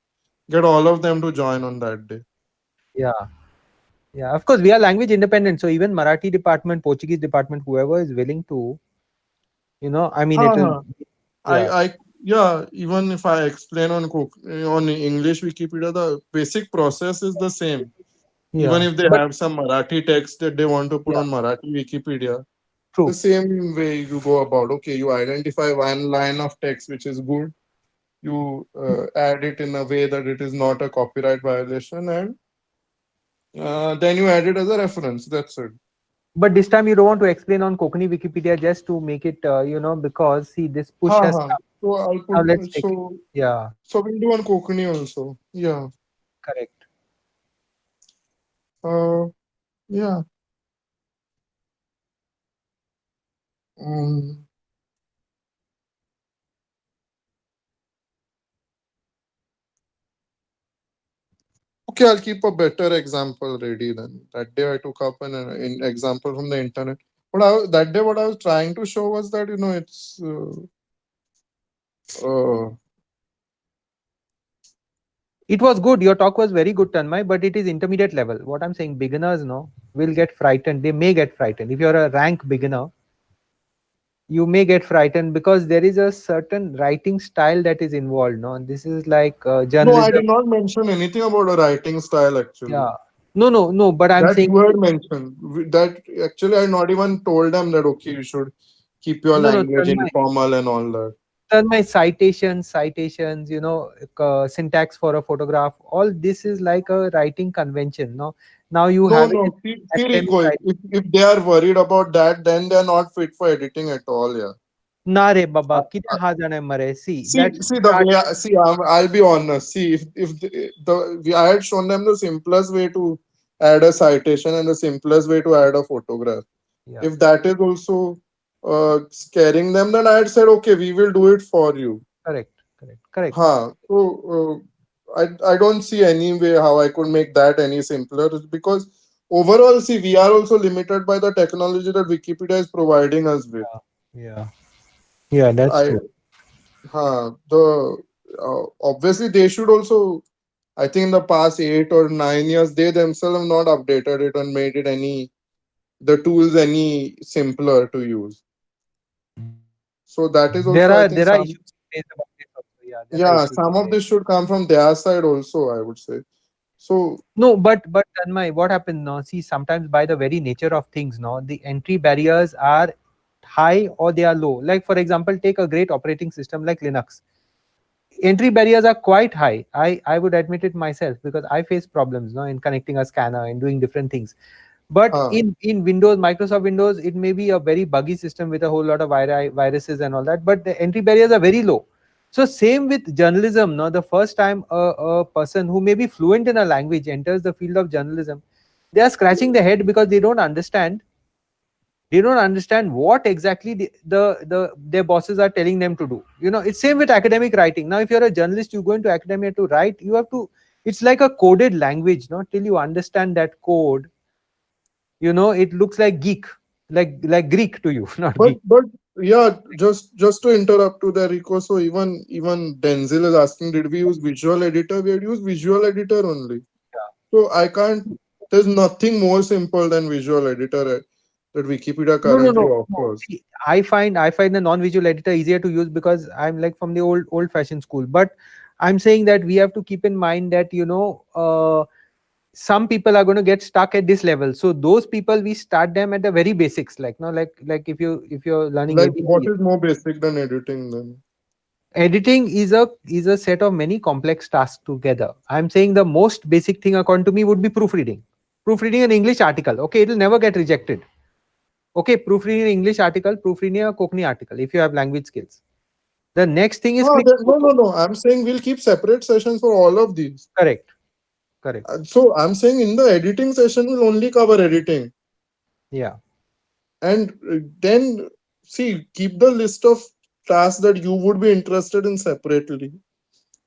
get all of them to join on that day. Yeah. Yeah, of course, we are language independent. So even Marathi department, Portuguese department, whoever is willing to, I mean, it will. Uh-huh. Yeah, Yeah. Even if I explain on English Wikipedia, the basic process is the same. Even yeah. if they But have some Marathi text that they want to put yeah, on Marathi Wikipedia, the true. same way you go about. Okay, you identify one line of text which is good. You add it in a way that it is not a copyright violation, and then you add it as a reference. That's it. But this time you don't want to explain on Konkani Wikipedia just to make it, because see, this push has come. So I'll Now put let's take it. so Yeah, so we'll do on Kokani also. Yeah. correct. Yeah. Okay, I'll keep a better example ready then. That day I took up an example from the internet. But that day what I was trying to show was that, it's It was good. Your talk was very good, Tanmay, but it is intermediate level. What I'm saying, beginners will get frightened. They may get frightened. If you're a rank beginner, you may get frightened because there is a certain writing style that is involved. No, this is like no, journalism. I did not mention anything about a writing style actually. Yeah. No. But I'm that saying you had mentioned that actually I not even told them that okay, you should keep your No, language Tanmay. informal and all that. My citations, syntax for a photograph, all this is like a writing convention. Now you have it in See, academic Rico, writing. if they are worried about that, then they are not fit for editing at all. Yeah. Na re baba, kite ha jane mare. See, See, that the way I'll be honest. See, if I had shown them the simplest way to add a citation and the simplest way to add a photograph. Yeah. If that is also scaring them, then I had said, okay, we will do it for you. Correct. So I don't see any way how I could make that any simpler because overall, see, we are also limited by the technology that Wikipedia is providing us with. Yeah, that's true. Obviously they should also, I think in the past 8 or 9 years, they themselves have not updated it and made it the tools any simpler to use. So that is also, There I are think issues faced about this also. There are issues some of faced. this should come from their side also, I would say. So No, but Tanmay, what happened now? See, sometimes by the very nature of things, the entry barriers are high or they are low. Like for example, take a great operating system like Linux. Entry barriers are quite high. I would admit it myself because I face problems in connecting a scanner and doing different things. But in Windows, Microsoft Windows, it may be a very buggy system with a whole lot of viruses and all that. But the entry barriers are very low. So same with journalism. Now, the first time a person who may be fluent in a language enters the field of journalism, they are scratching their head because they don't understand. They don't understand what exactly their bosses are telling them to do. It's same with academic writing. Now, if you're a journalist, you go into academia to write. You have to. It's like a coded language. Till you understand that code, it looks like like Greek to you, not Greek. But yeah, just to interrupt to the Rico. So even Denzel is asking, did we use visual editor? We had used visual editor only. Yeah. So I can't. There's nothing more simple than visual editor that Wikipedia currently offers. See, I find the non-visual editor easier to use because I'm like from the old-fashioned school. But I'm saying that we have to keep in mind that some people are going to get stuck at this level. So those people, we start them at the very basics. Like if you're learning. Like what is more basic than editing then? Editing is a set of many complex tasks together. I'm saying the most basic thing according to me would be proofreading. Proofreading an English article. Okay, it will never get rejected. Okay, proofreading an English article, proofreading a Konkani article if you have language skills. The next thing is no. I'm saying we'll keep separate sessions for all of these. Correct. So I'm saying in the editing session we'll only cover editing. Yeah. And then keep the list of tasks that you would be interested in separately.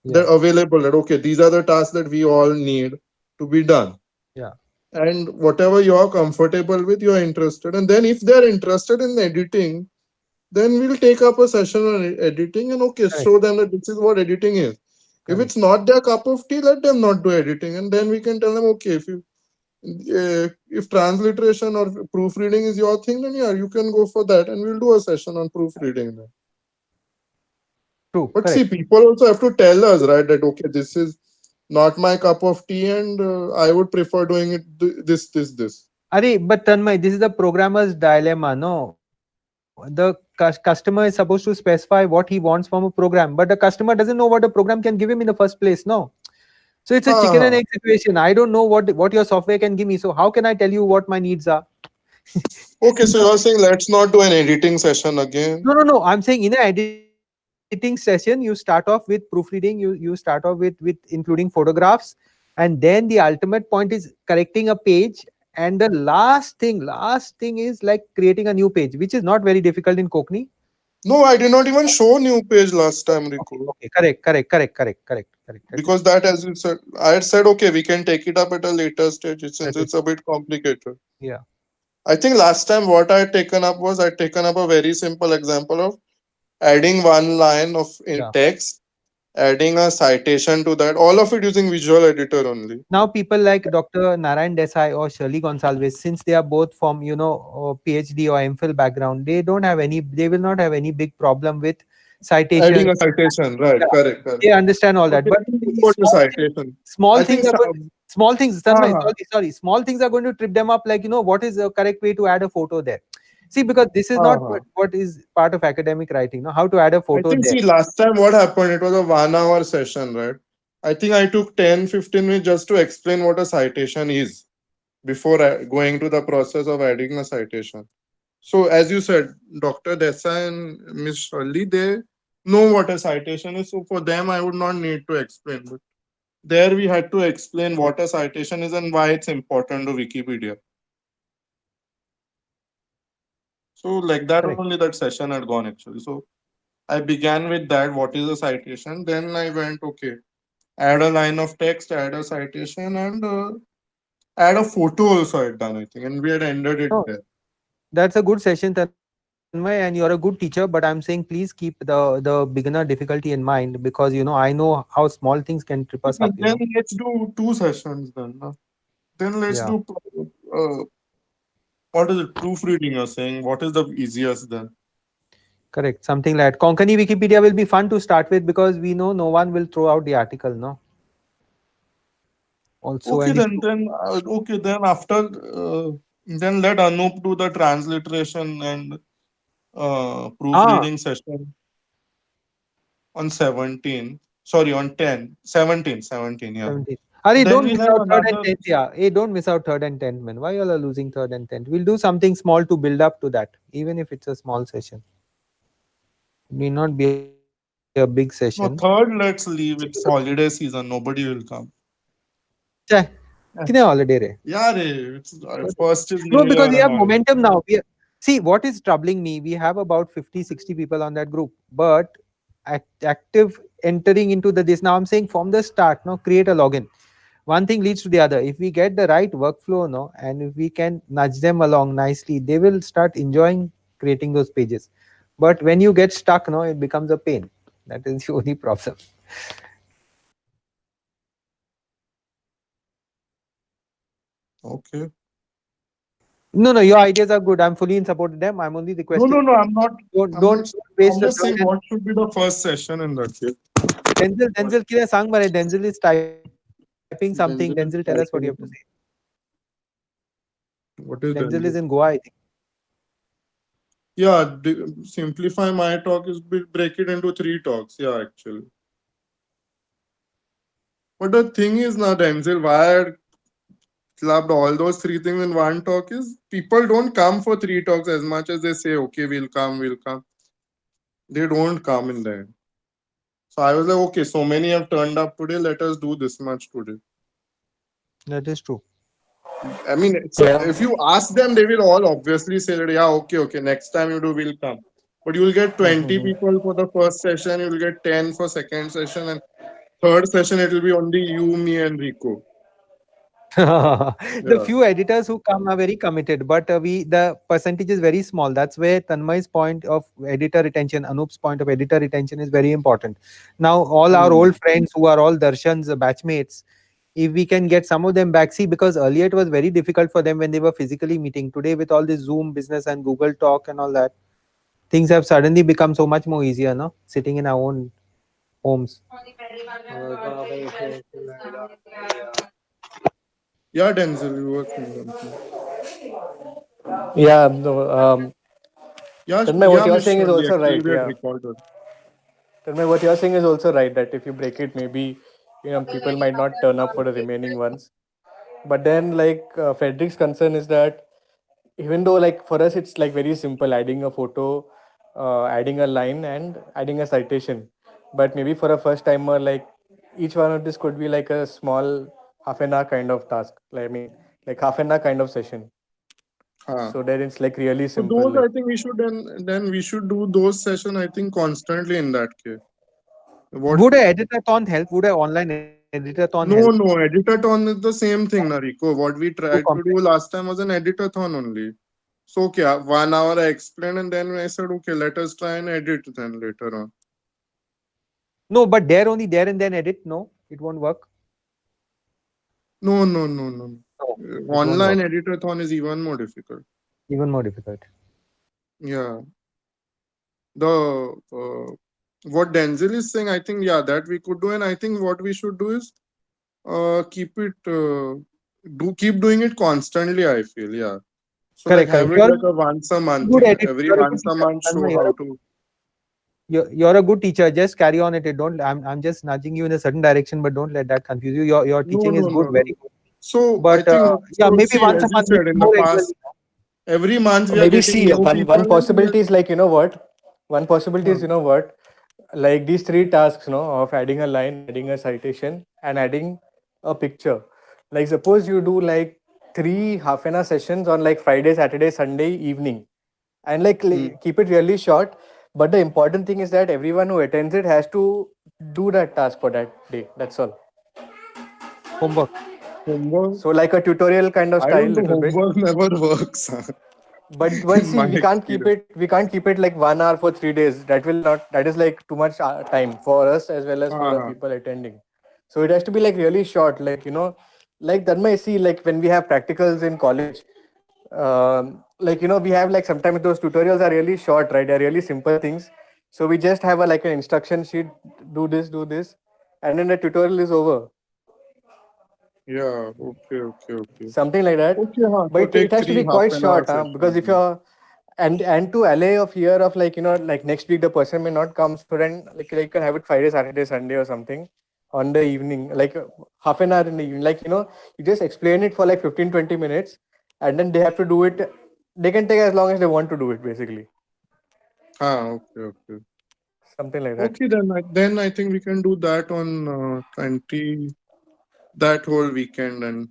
They're available. That okay, these are the tasks that we all need to be done. Yeah. And whatever you're comfortable with, you're interested. And then if they're interested in editing, then we'll take up a session on editing and show them that this is what editing is. If it's not their cup of tea, let them not do editing. And then we can tell them, okay, if transliteration or proofreading is your thing, then yeah, you can go for that. And we'll do a session on proofreading then. True. But see, people also have to tell us, right, that okay, this is not my cup of tea and I would prefer doing it this. But Tanmay, this is the programmer's dilemma, no? The customer is supposed to specify what he wants from a program, but the customer doesn't know what the program can give him in the first place, no? So it's a chicken and egg situation. I don't know what your software can give me. So how can I tell you what my needs are? Okay, so you're saying let's not do an editing session again? No. I'm saying in an editing session, you start off with proofreading, you start off with including photographs, and then the ultimate point is correcting a page, and the last thing is like creating a new page, which is not very difficult in Konkani. No, I did not even show new page last time, Okay, Riku. okay, correct. Because that, as you said, I had said, okay, we can take it up at a later stage since That is it's a bit complicated. yeah. I think last time what I had taken up was I'd taken up a very simple example of adding one line of Yeah. text, adding a citation to that, all of it using Visual Editor only. Now people like Dr. Narayan Desai or Shirley Gonsalves, since they are both from PhD or MPhil background, they will not have any big problem with citation. Adding a citation, right? Yeah, Correct, correct. they understand all So that. they But can do what the citation. small I think things are going, small things, Tanmay, uh, sorry, small things are going to trip them up. Like, what is the correct way to add a photo there? See, because this is not uh, what is part of academic writing. How to add a I photo think, there. see, last time what happened, it was a 1 hour session, right? I think I took 10-15 minutes just to explain what a citation is before going to the process of adding a citation. So, as you said, Dr. Desai and Ms. Shirley, they know what a citation is. So, for them, I would not need to explain. But there, we had to explain what a citation is and why it's important to Wikipedia. So, like that, Correct. only that session had gone actually. So, I began with that. What is a citation? Then I went, okay, add a line of text, add a citation, and add a photo also. I had done, I think, and we had ended it No, there. that's a good session, Tanmay, and you're a good teacher. But I'm saying please keep the beginner difficulty in mind, because I know how small things can trip us up. Okay, then let's do 2 sessions then. Then let's Yeah, do what is it? Proofreading. You're saying what is the easiest then? correct. Something like Konkani Wikipedia will be fun to start with, because we know no one will throw out the article. No. Also, Okay, and if then after then let Anup do the transliteration and ah proofreading session on 17. Sorry, on 10. 17. 17, yeah. 17. Ari, Then don't we'll miss have out third and another. tenth. Yeah, hey, don't miss out third and tenth, man. Why you all are losing third and tenth? We'll do something small to build up to that, even if it's a small session. It may not be a big session. No, third, let's leave. It's holiday season. Nobody will come. Chai, kine holiday re? Yeah, it's first is No, New because Year we and have all. momentum now. See, what is troubling me, we have about 50, 60 people on that group, but active entering into this. Now I'm saying from the start, now create a login. One thing leads to the other. If we get the right workflow, no, and if we can nudge them along nicely, they will start enjoying creating those pages. But when you get stuck, no, it becomes a pain. That is the only problem. Okay. No, your ideas are good. I'm fully in support of them. I'm only requesting. No, I'm not. Don't waste I'm the just saying time. what should be the first session in that case. Denzel, kya sang mare? Denzel is typing something. Denzel, tell us what you have to say. What is Denzel is that? in Goa, I think. Yeah, simplify my talk is break it into 3 talks. Yeah, actually. But the thing is now, Denzel, why I clubbed all those 3 things in one talk is people don't come for 3 talks as much as they say, okay, we'll come. They don't come in the end. So I was like, okay, so many have turned up today. Let us do this much today. That is true. I mean, if you ask them, they will all obviously say that, yeah, okay, next time you do, we'll come. But you'll get 20 people for the first session, you'll get 10 for second session, and third session it will be only you, me, and Rico. The Yeah. few editors who come are very committed, but the percentage is very small. That's where Tanmay's point of editor retention, Anup's point of editor retention is very important. Now, all our old friends who are all Darshan's batchmates, if we can get some of them back, see, because earlier it was very difficult for them when they were physically meeting. Today, with all this Zoom business and Google Talk and all that, things have suddenly become so much more easier, no? Sitting in our own homes. Yeah, Denzel, you were saying something. Yeah, no, Tanmay, what Yeah, you're Miss saying is Shirley, also actually, right. we had Yeah, recorded. Tanmay, what you're saying is also right. That if you break it, maybe people might not turn up for the remaining ones. But then, like Frederick's concern is that even though, like for us, it's like very simple, adding a photo, adding a line, and adding a citation. But maybe for a first timer, like each one of this could be like a small half an hour kind of task. Like, I mean, like half an hour kind of session. So then it's like really So simple. those, I Like, think we should then we should do those session, I think, constantly in that case. What? Would a editathon help? Would a online editathon No, help? no, editathon is the same thing, Nariko. What we tried to do complex. last time was an editathon only. So, okay, 1 hour I explained, and then I said, okay, let us try and edit then later on. No, but only there and then edit. No, it won't work. No. No, won't Online work. editathon is even more difficult. Even more difficult. Yeah. The what Denzel is saying, I think, yeah, that we could do, and I think what we should do is keep doing it constantly. I feel, yeah. So Correct, like have correct. it like a once a month Good thing. editor. Every You're a good once a teacher. month show Tanmay, how to. you're a good teacher. Just carry on it. Don't. I'm just nudging you in a certain direction, but don't let that confuse you. Your teaching is good, very good. So But I think yeah, so, maybe see, once a as you month, said in the more past, regularly. every month we are maybe getting see new one people. one possibility is like, you know what? One possibility is, you know what? Like these three tasks, you know, of adding a line, adding a citation, and adding a picture. Like suppose you do like 3 half-an-hour sessions on like Friday, Saturday, Sunday evening, and like keep it really short. But the important thing is that everyone who attends it has to do that task for that day. That's all. Homework. Homework. So like a tutorial kind of I style, don't know. little bit. Homework never works. But once In see, my we can't keep experience. it. We can't keep it like 1 hour for 3 days. That will not. That is like too much time for us as well as for the people attending. So it has to be like really short. Like, you know, like that may see like when we have practicals in college. Like, you know, we have like sometimes those tutorials are really short, right? They're really simple things. So we just have a like an instruction sheet. Do this, and then the tutorial is over. Yeah. Okay. Something like that. Okay. So But it take has to 3 be quite half-an-hour short, huh? Because if sessions. you're and to allay a fear of like, you know, like next week the person may not come, so then like you can have it Friday, Saturday, Sunday or something on the evening, like half an hour in the evening. Like, you know, you just explain it for like 15-20 minutes, and then they have to do it. They can take as long as they want to do it, basically. Okay. Something like that. Okay, then I think we can do that on 20, that whole weekend, and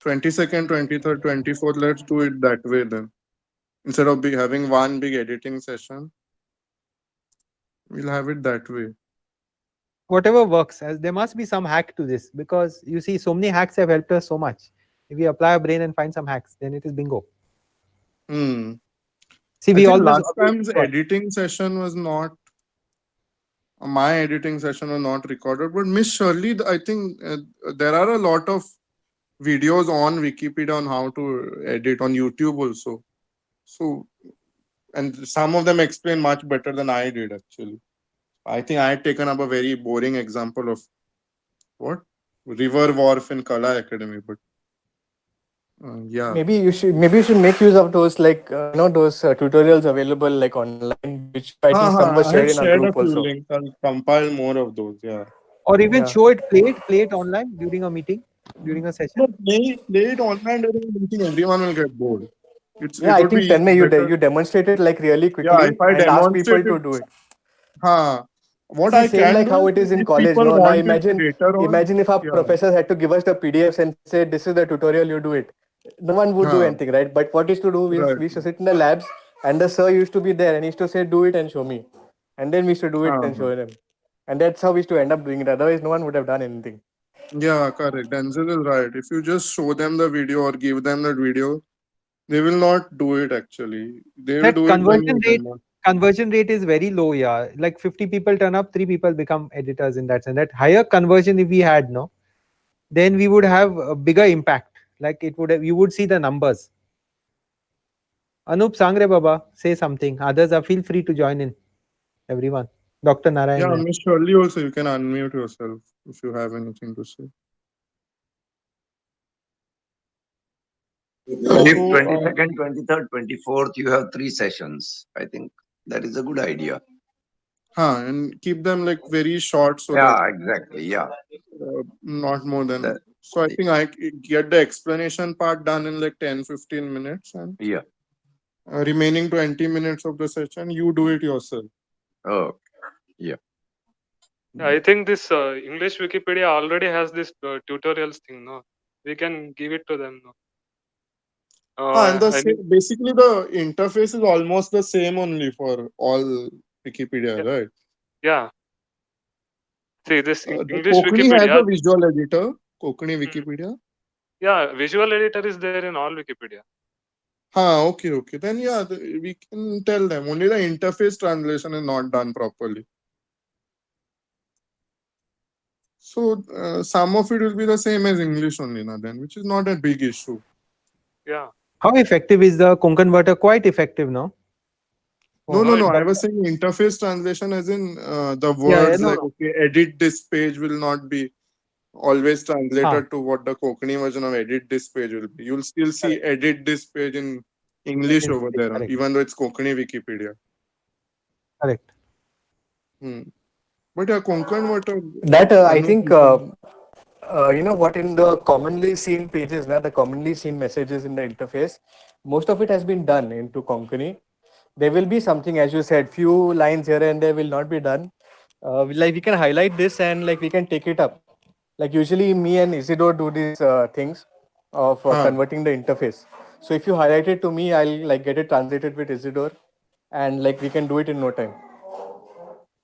22nd, 23rd, 24th. Let's do it that way then. Instead of having one big editing session, we'll have it that way. Whatever works. As there must be some hack to this, because you see, so many hacks have helped us so much. If we apply our brain and find some hacks, then it is bingo. See, I we think always last time's editing session was not. My editing session was not recorded, but Miss Shirley, I think there are a lot of videos on Wikipedia on how to edit on YouTube also. So, and some of them explain much better than I did actually. I think I had taken up a very boring example of what River Wharf in Kala Academy, but yeah. Maybe you should make use of those like you know, those tutorials available like online, which I think some was I shared had in our shared a group few also. links. I'll compile more of those. Yeah. or even Yeah. show it, play it online during a meeting, during a session. No, play it online during a meeting. Everyone will get bored. Yeah, it I would think be Tanmay, better. you demonstrated like really quickly Yeah, if I and ask people demonstrated, to do it. What See, I same can like do how is it is in if college. people No, now want it later on. imagine if our Yeah. professors had to give us the PDFs and say this is the tutorial, you do it. No one would do anything, right? But what is to do is Right. we used to sit in the labs and the sir used to be there and he used to say do it and show me, and then we used to do it and show them, and that's how we used to end up doing it. Otherwise, no one would have done anything. Yeah, correct. Denzel is right. If you just show them the video or give them that video, they will not do it actually. They will That do it when you conversion rate is very low. Yeah, like 50 people turn up, 3 people become editors in that sense. That higher conversion, if we had, no, then we would have a bigger impact. Like it would have, you would see the numbers. Anup Sangre Baba, say something. Others are feel free to join in. Everyone. Dr. Narayan. Yeah, Miss Shirley also, you can unmute yourself if you have anything to say. If 22nd, 23rd, 24th, you have 3 sessions. I think that is a good idea. And keep them like very short so Yeah, that exactly. Yeah. not more than. That- So I think I get the explanation part done in like 10-15 minutes, and Yeah. remaining 20 minutes of the session, you do it yourself. Oh, I think this English Wikipedia already has this tutorials thing. No, we can give it to them. No, And I mean, basically the interface is almost the same only for all Wikipedia, yeah, right? yeah. See, this The English Kokani has Wikipedia. a visual editor, Kokani Mm, Wikipedia. yeah, visual editor is there in all Wikipedia. Okay. Then yeah, we can tell them only the interface translation is not done properly. So some of it will be the same as English only, na, then, which is not a big issue. Yeah. How effective is the Konkanverter? Quite effective, no? No, No, I was saying interface translation as in the Yeah, words no, like, no. okay, edit this page will not be always Ah, translated to what the Konkani version of edit this page will be. You'll still see correct. edit this page in English over there, Correct. even though it's Konkani Wikipedia. Correct. Hmm. But yeah, Konkan, what That I Anup, think you can- you know what, in the commonly seen pages now, the commonly seen messages in the interface, most of it has been done into Konkani. There will be something, as you said, few lines here and there will not be done. Like we can highlight this and like we can take it up. Like usually me and Isidore do these things of Huh. converting the interface. So if you highlight it to me, I'll like get it translated with Isidore, and like we can do it in no time.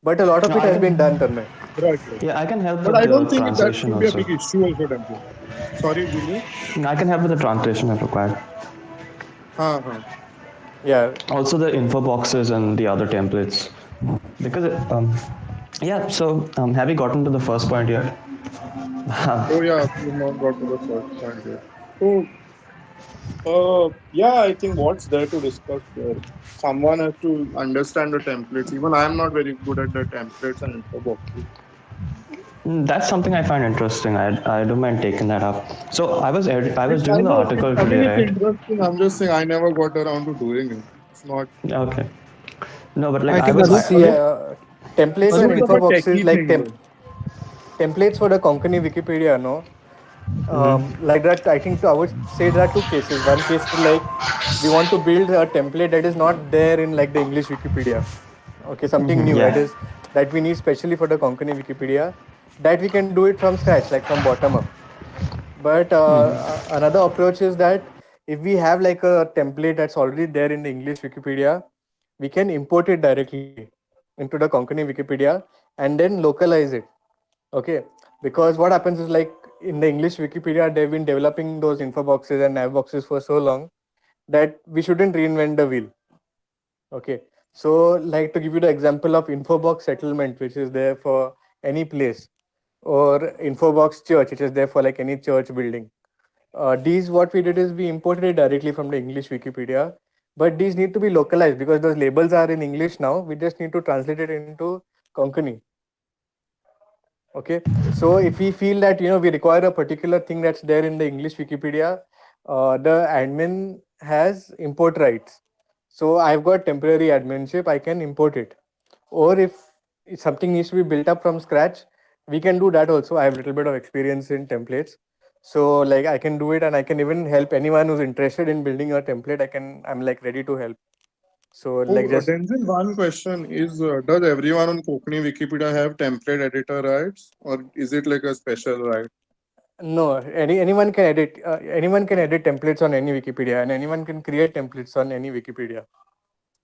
But a lot of No, it I has been done, can. Tanmay. Right. Yeah, I can help But with I don't the think that translation should be a also. big issue also, Temple. Sorry, Julius. I can help with the translation if required. Huh. Yeah, Also the info boxes and the other templates. Because yeah, so have you gotten to the first point yet? Oh yeah, we've not got to the first point yet. So yeah, I think what's there to discuss there? Someone has to understand the templates. Even I'm not very good at the templates and info boxes. That's something I find interesting. I don't mind taking that up. So I was I doing the know. article I mean, today, it's right? interesting. I'm just saying I never got around to doing it. It's not. Okay. No, but like I I think was see, Anup, templates and It's Anup, of info a boxes, techie like thing, though. templates for the Konkani Wikipedia, no? Like that, I think I would say there are two cases. One case is like we want to build a template that is not there in like the English Wikipedia. Okay, something new that yeah. is that we need specially for the Konkani Wikipedia. That we can do it from scratch, like from bottom up. But another approach is that if we have like a template that's already there in the English Wikipedia, we can import it directly into the Konkani Wikipedia and then localize it. Okay, because what happens is like in the English Wikipedia, they've been developing those info boxes and nav boxes for so long that we shouldn't reinvent the wheel. Okay, so like to give you the example of Infobox settlement, which is there for any place, or Infobox church, which is there for like any church building. These what we did is we imported it directly from the English Wikipedia, but these need to be localized because those labels are in English now. We just need to translate it into Konkani. Okay, so if we feel that we require a particular thing that's there in the English Wikipedia, the admin has import rights. So I've got temporary adminship, I can import it. Or if something needs to be built up from scratch, we can do that also. I have a little bit of experience in templates, so like I can do it, and I can even help anyone who's interested in building a template. I'm like ready to help. So like Oh, just Denzel, one question is: does everyone on Konkani Wikipedia have template editor rights, or is it like a special right? No, anyone can edit. Anyone can edit templates on any Wikipedia, and anyone can create templates on any Wikipedia.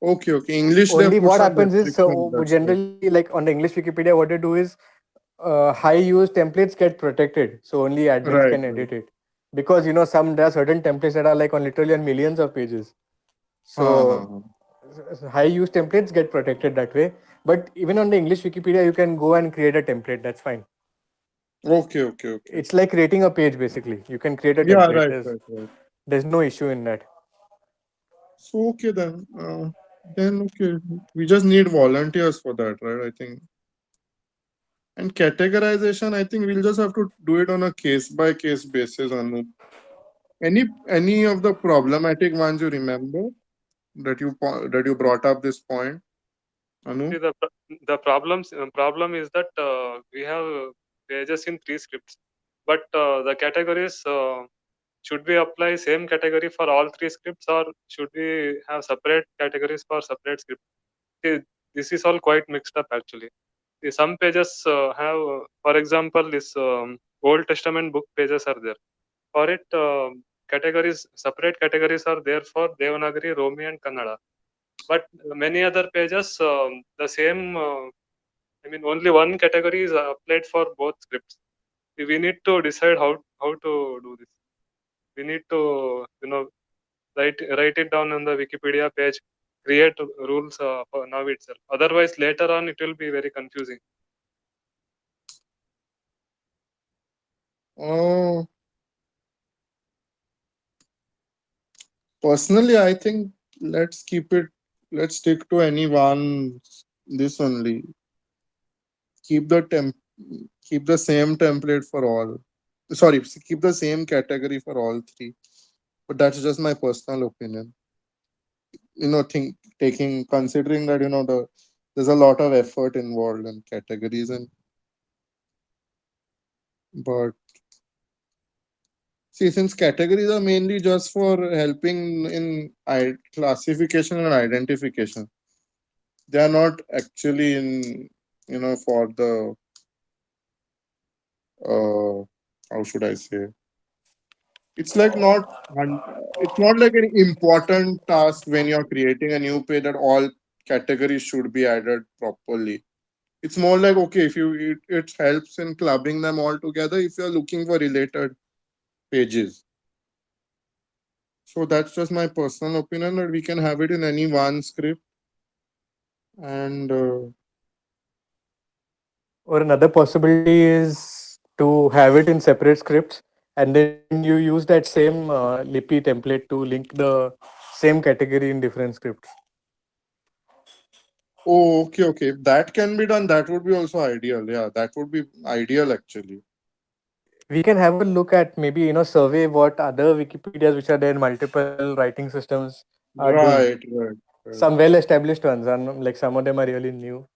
Okay. English they Only have put what some happens is, restrictions. so generally, like on the English Wikipedia, what they do is high use templates get protected, so only admins Right. can edit it. Because there are certain templates that are like on literally on millions of pages. So Huh. high use templates get protected that way. But even on the English Wikipedia, you can go and create a template. That's fine. Okay. It's like creating a page basically. You can create a Yeah. template. Right. There's no issue in that. So okay then. Then okay, we just need volunteers for that, right? I think. And categorization, I think we'll just have to do it on a case by case basis. Anu, any of the problematic ones you remember that you brought up this point, Anu? See, the problem is that we have pages in three scripts, but the categories should we apply same category for all three scripts, or should we have separate categories for separate scripts? See, this is all quite mixed up actually. See, some pages have, for example, this Old Testament book pages are there. For it, categories, separate categories are there for Devanagari, Romi, and Kannada. But many other pages, the same. I mean, only one category is applied for both scripts. We need to decide how to do this. We need to write it down on the Wikipedia page, create rules for now itself. Otherwise, later on, it will be very confusing. Uh, Personally, I think let's keep it. Let's stick to any one. This only. Keep the temp. Keep the same template for all. Sorry, keep the same category for all three. But that's just my personal opinion. Taking considering that there's a lot of effort involved in categories, but see, since categories are mainly just for helping in classification and identification, they are not actually in for the how should I say, it's like not it's not like an important task when you're creating a new page that all categories should be added properly. It's more like, okay, if it helps in clubbing them all together if you're looking for related pages. So that's just my personal opinion that we can have it in any one script. And Or another possibility is to have it in separate scripts, and then you use that same Lipi template to link the same category in different scripts. oh, okay. If that can be done, that would be also ideal. Yeah, that would be ideal actually. We can have a look at maybe survey what other Wikipedias which are there in multiple writing systems are doing. Right. Some well-established ones, and like some of them are really new.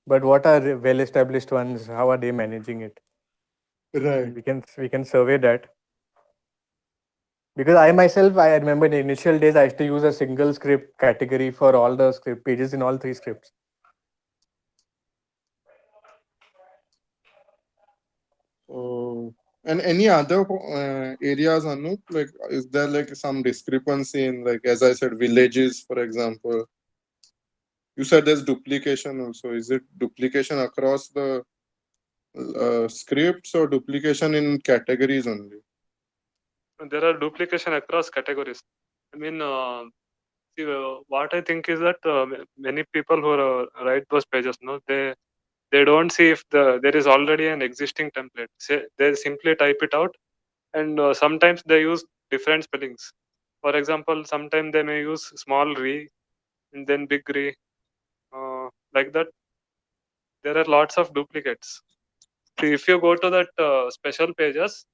But what are well-established ones? How are they managing it? Right. We can survey that. Because I myself, I remember in the initial days, I used to use a single script category for all the script pages in all three scripts. And any other areas, Anup? Like, is there like some discrepancy in, like, as I said, villages, for example? You said there's duplication also. Is it duplication across the scripts or duplication in categories only? There are duplication across categories. I mean, see, what I think is that many people who write those pages, they don't see if there is already an existing template. They simply type it out, and sometimes they use different spellings. For example, sometimes they may use small re and then big re, like that. There are lots of duplicates. See, if you go to that special pages,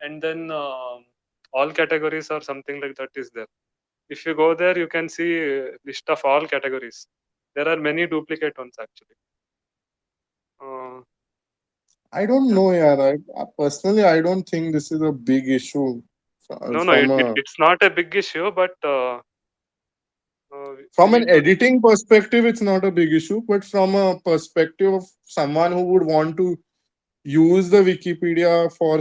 and then all categories or something like that is there. If you go there, you can see list of all categories. There are many duplicate ones actually. I don't know, yeah. Personally, I don't think this is a big issue. It's not a big issue, but From we an need to- editing perspective, it's not a big issue. But from a perspective of someone who would want to use the Wikipedia for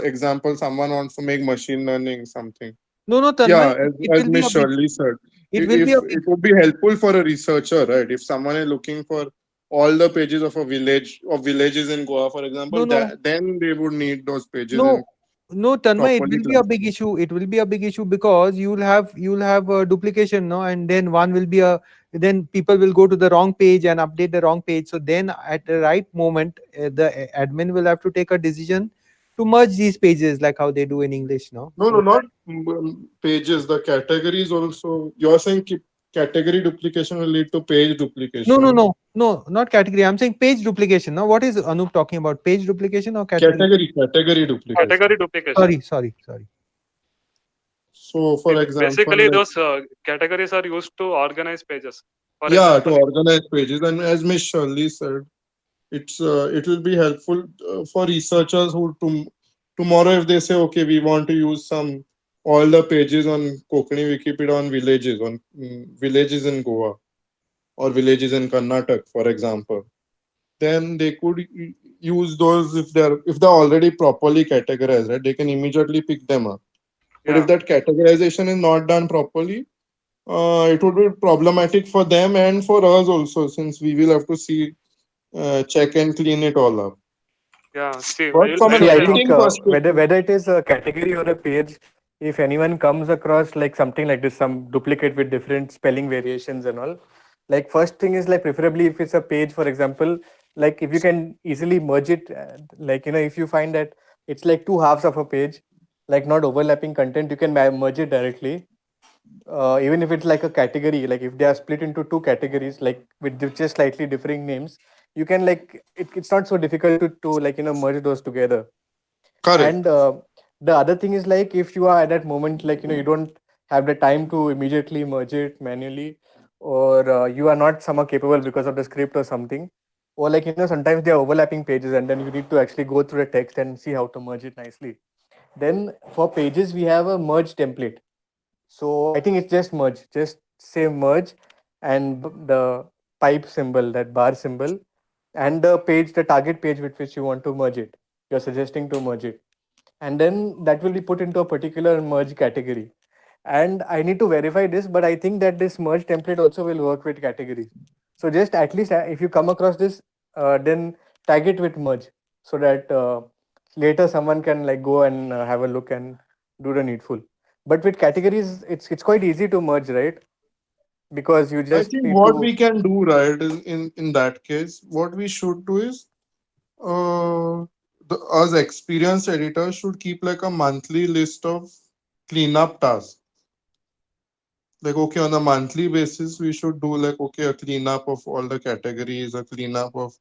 example, someone wants to make machine learning something. No, Tanmay, Yeah, it as will be Miss a big, Shirley said, it will be a big, it would be helpful for a researcher, right? If someone is looking for all the pages of a village or villages in Goa, for example, no. then they would need those pages No, and no, Tanmay, it properly will be a big classified. issue. It will be a big issue because you'll have a duplication, no, and then one will be a then people will go to the wrong page and update the wrong page. So then at the right moment, the admin will have to take a decision to merge these pages like how they do in English, no. No, So not pages. The categories also. You're saying category duplication will lead to page duplication. no, not category. I'm saying page duplication. Now, what is Anup talking about? Page duplication or category? Category duplication. category duplication. Sorry. So, for example, Basically, like, those categories are used to organize pages. For yeah, example, to organize pages, and as Miss Shirley said, it will be helpful for researchers who tomorrow, if they say, okay, we want to use all the pages on Konkani Wikipedia on villages in Goa or villages in Karnataka, for example. then they could use those if they're already properly categorized, right? They can immediately pick them up. But if Yeah, that categorization is not done properly, it would be problematic for them and for us also, since we will have to see, check and clean it all up. yeah. See, But from an See, I I'll think editing whether perspective, whether it is a category or a page, if anyone comes across like something like this, some duplicate with different spelling variations and all, like first thing is like preferably if it's a page, for example, like if you can easily merge it, like if you find that it's like two halves of a page, like not overlapping content, you can merge it directly. Even if it's like a category, like if they are split into two categories, like with just slightly differing names, you can like it's not so difficult to like merge those together. correct. And the other thing is like if you are at that moment, like you don't have the time to immediately merge it manually, or you are not somehow capable because of the script or something, or like sometimes they are overlapping pages and then you need to actually go through the text and see how to merge it nicely. Then for pages we have a merge template. So I think it's just merge, just say merge, and the pipe symbol, that bar symbol, and the page, the target page with which you want to merge it, you're suggesting to merge it, and then that will be put into a particular merge category. And I need to verify this, but I think that this merge template also will work with categories. So just at least if you come across this, then tag it with merge, so that later someone can like go and have a look and do the needful. But with categories, it's quite easy to merge, right? Because you I just think need what to. we can do, right, is in that case, what we should do is, us experienced editors should keep like a monthly list of cleanup tasks. Like, okay, on a monthly basis, we should do like, okay, a cleanup of all the categories, a cleanup of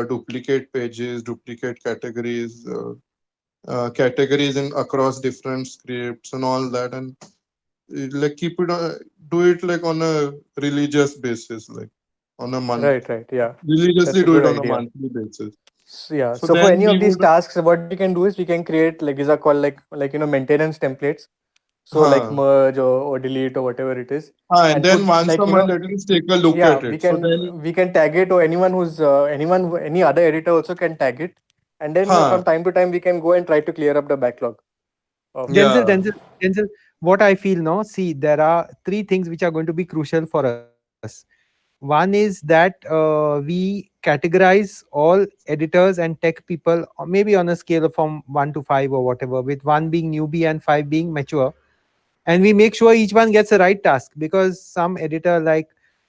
duplicate pages, duplicate categories, categories in across different scripts and all that, and like keep it, do it like on a religious basis, like on a month, Right, yeah, that's religiously a do good it on a idea. monthly basis. Yeah, So so for then any we of these would, tasks, what we can do is we can create like these are called like maintenance templates. So like huh, merge or delete or whatever it is, and and then put once like a month, at least take a look yeah, at we it. So can then, we can tag it, or anyone who's any other editor also can tag it, and then huh, from time to time we can go and try to clear up the backlog of Denzel, yeah, Denzel, Denzel, what I feel, no, see, there are three things which are going to be crucial for us. One is that we categorize all editors and tech people, maybe on a scale of from 1 to 5 or whatever, with 1 being newbie and 5 being mature, and we make sure each one gets the right task, because some editor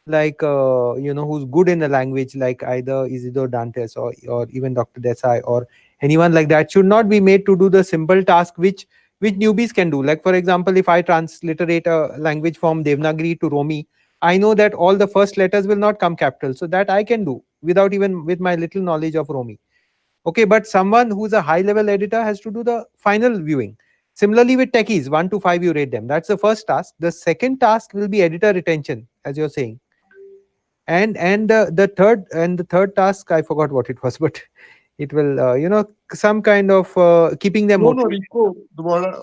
who's good in the language, like either Isidore Dantes or even Dr. Desai or anyone like that, should not be made to do the simple task which newbies can do. Like for example, if I transliterate a language from Devanagari to Romi, I know that all the first letters will not come capital, so that I can do without even with my little knowledge of Romi. Okay, but someone who's a high level editor has to do the final viewing. Similarly with techies, 1 to 5 you rate them. That's the first task. The second task will be editor retention, as you're saying. And the third task, I forgot what it was, but it will some kind of keeping them no, no, motivated. Rico,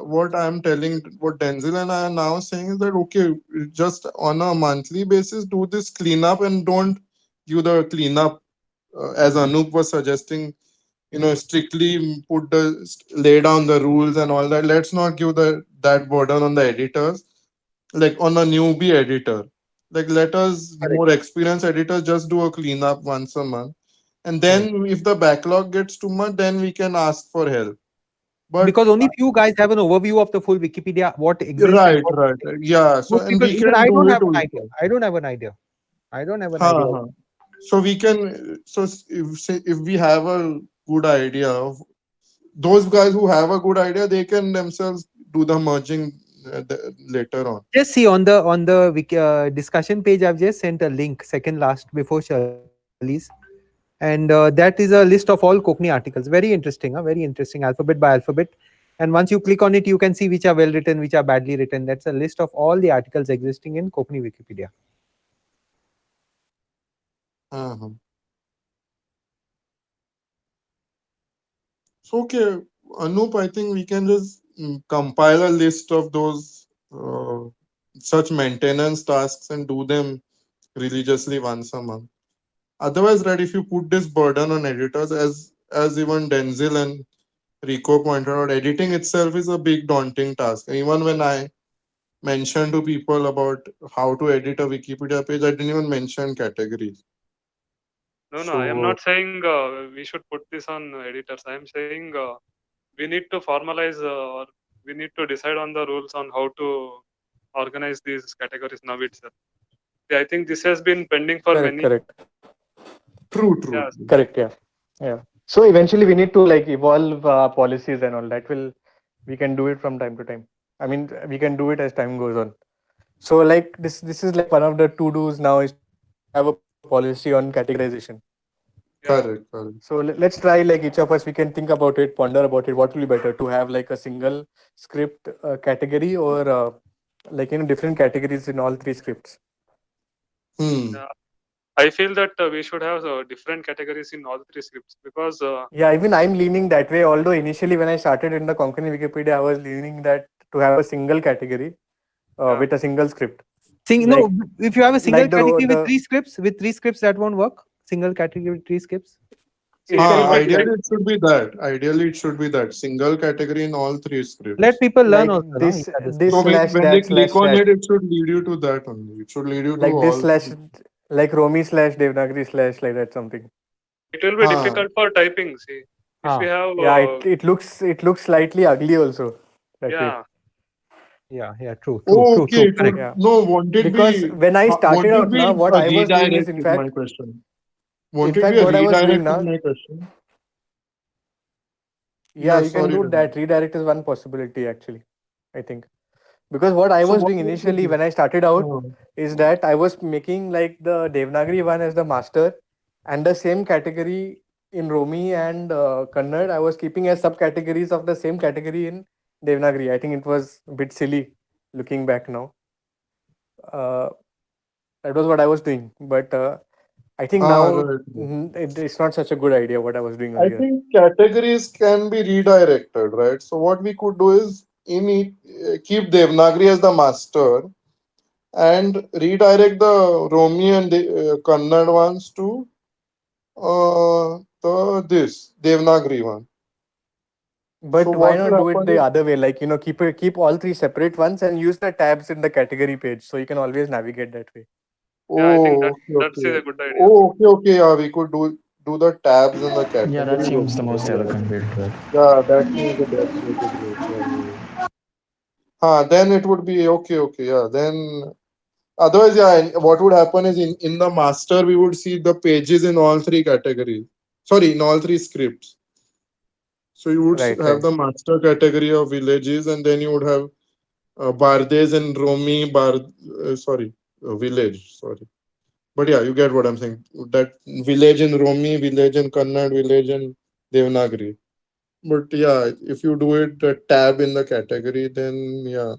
what I'm telling, what Denzel and I are now saying is that, okay, just on a monthly basis, do this cleanup and don't do the cleanup, as Anup was suggesting, strictly lay down the rules and all that. Let's not give that burden on the editors, like on a newbie editor. Like, let us correct. more experienced editors just do a cleanup once a month, and then if the backlog gets too much, then we can ask for help. But Because only few guys have an overview of the full Wikipedia, what exists and right, what right, right. Yeah. So, most and people, we even can I do don't it have an idea. also. I don't have an idea. I don't have an idea. Huh, huh. So we can. So if we have a good idea of those guys who have a good idea, they can themselves do the merging, later on. Just see on the discussion page, I've just sent a link, second last before Shirley's, and that is a list of all Kokni articles. Very interesting, very interesting, alphabet by alphabet. And once you click on it, you can see which are well written, which are badly written. That's a list of all the articles existing in Kokni Wikipedia. Uh-huh. So, okay, Anup, I think we can just compile a list of those, such maintenance tasks and do them religiously once a month. Otherwise, right, if you put this burden on editors, as even Denzel and Rico pointed out, editing itself is a big daunting task. Even when I mentioned to people about how to edit a Wikipedia page, I didn't even mention categories. No, I am So not saying we should put this on editors. I am saying we need to formalize or we need to decide on the rules on how to organize these categories now itself. Yeah, I think this has been pending for Correct, many. correct, true, true, Yes. true. correct. Yeah, yeah. So eventually we need to like evolve policies and all that. Will we can do it from time to time. I mean, we can do it as time goes on. So like this is like one of the to dos now is to have a policy on categorization. Yeah. Correct, correct. So let's try like each of us. We can think about it, ponder about it. What will be better to have like a single script category or like different categories in all three scripts. Hmm. Yeah. I feel that we should have different categories in all three scripts because Yeah, even I'm leaning that way. Although initially when I started in the Konkani Wikipedia, I was leaning that to have a single category yeah, with a single script. No, Like if you have a single like category the with three scripts, that won't work. Single category, three scripts. see it will be Ideally, diff- it should be that. Ideally, it should be that single category in all three Let scripts. people learn like also, no? this Yeah, this this So when, slash when they that click slash on that, it, it should lead you to that only. It should lead you to like this all slash three. like Romi slash Devanagari slash like that something. it will be Huh. difficult for typing. See, if we Ah, have Yeah, it looks slightly ugly also that way. yeah, yeah, true, Oh, okay. true, It correct. would Yeah, no. Won't it because be? when I Won't started it out be now, what a I was doing is redirect? in Is my fact, question. Won't it be a what I was doing redirect? Is now, my question. yeah, Yeah. you can Sorry. do Ravi. that. Redirect is one possibility actually, I think. Because what I So was what doing would you initially do? when I started out Huh. is that I was making like the Devanagari one as the master and the same category in Romi and Kannada, I was keeping as subcategories of the same category in Devanagari. I think it was a bit silly looking back now. Uh, that was what I was doing. But I think now Right. it's not such a good idea what I was doing I earlier. think categories can be redirected, right? So what we could do is keep Devanagari as the master and redirect the Romi and the Kannada ones to the this Devanagari one. So But why what will not do it happen the is, other way? Like, keep all three separate ones and use the tabs in the category page so you can always navigate that way. yeah. I think oh, okay, that's okay. a good idea. Oh, okay, okay. Yeah, we could do the tabs in the Yeah, that categories seems the also. most Yeah, elegant way to do it. yeah, that seems the best way to do it. Yeah, yeah, yeah. Then it would be okay, okay. Yeah, then otherwise, yeah, and what would happen is in the master, we would see the pages in all three categories. Sorry, in all three scripts. So you would Right, have right. the master category of villages, and then you would have Bardes and Romi sorry, village. Sorry, but yeah, you get what I'm saying. That village in Romi, village in Kannad, village in Devanagari. But yeah, if you do it a tab in the category, then yeah.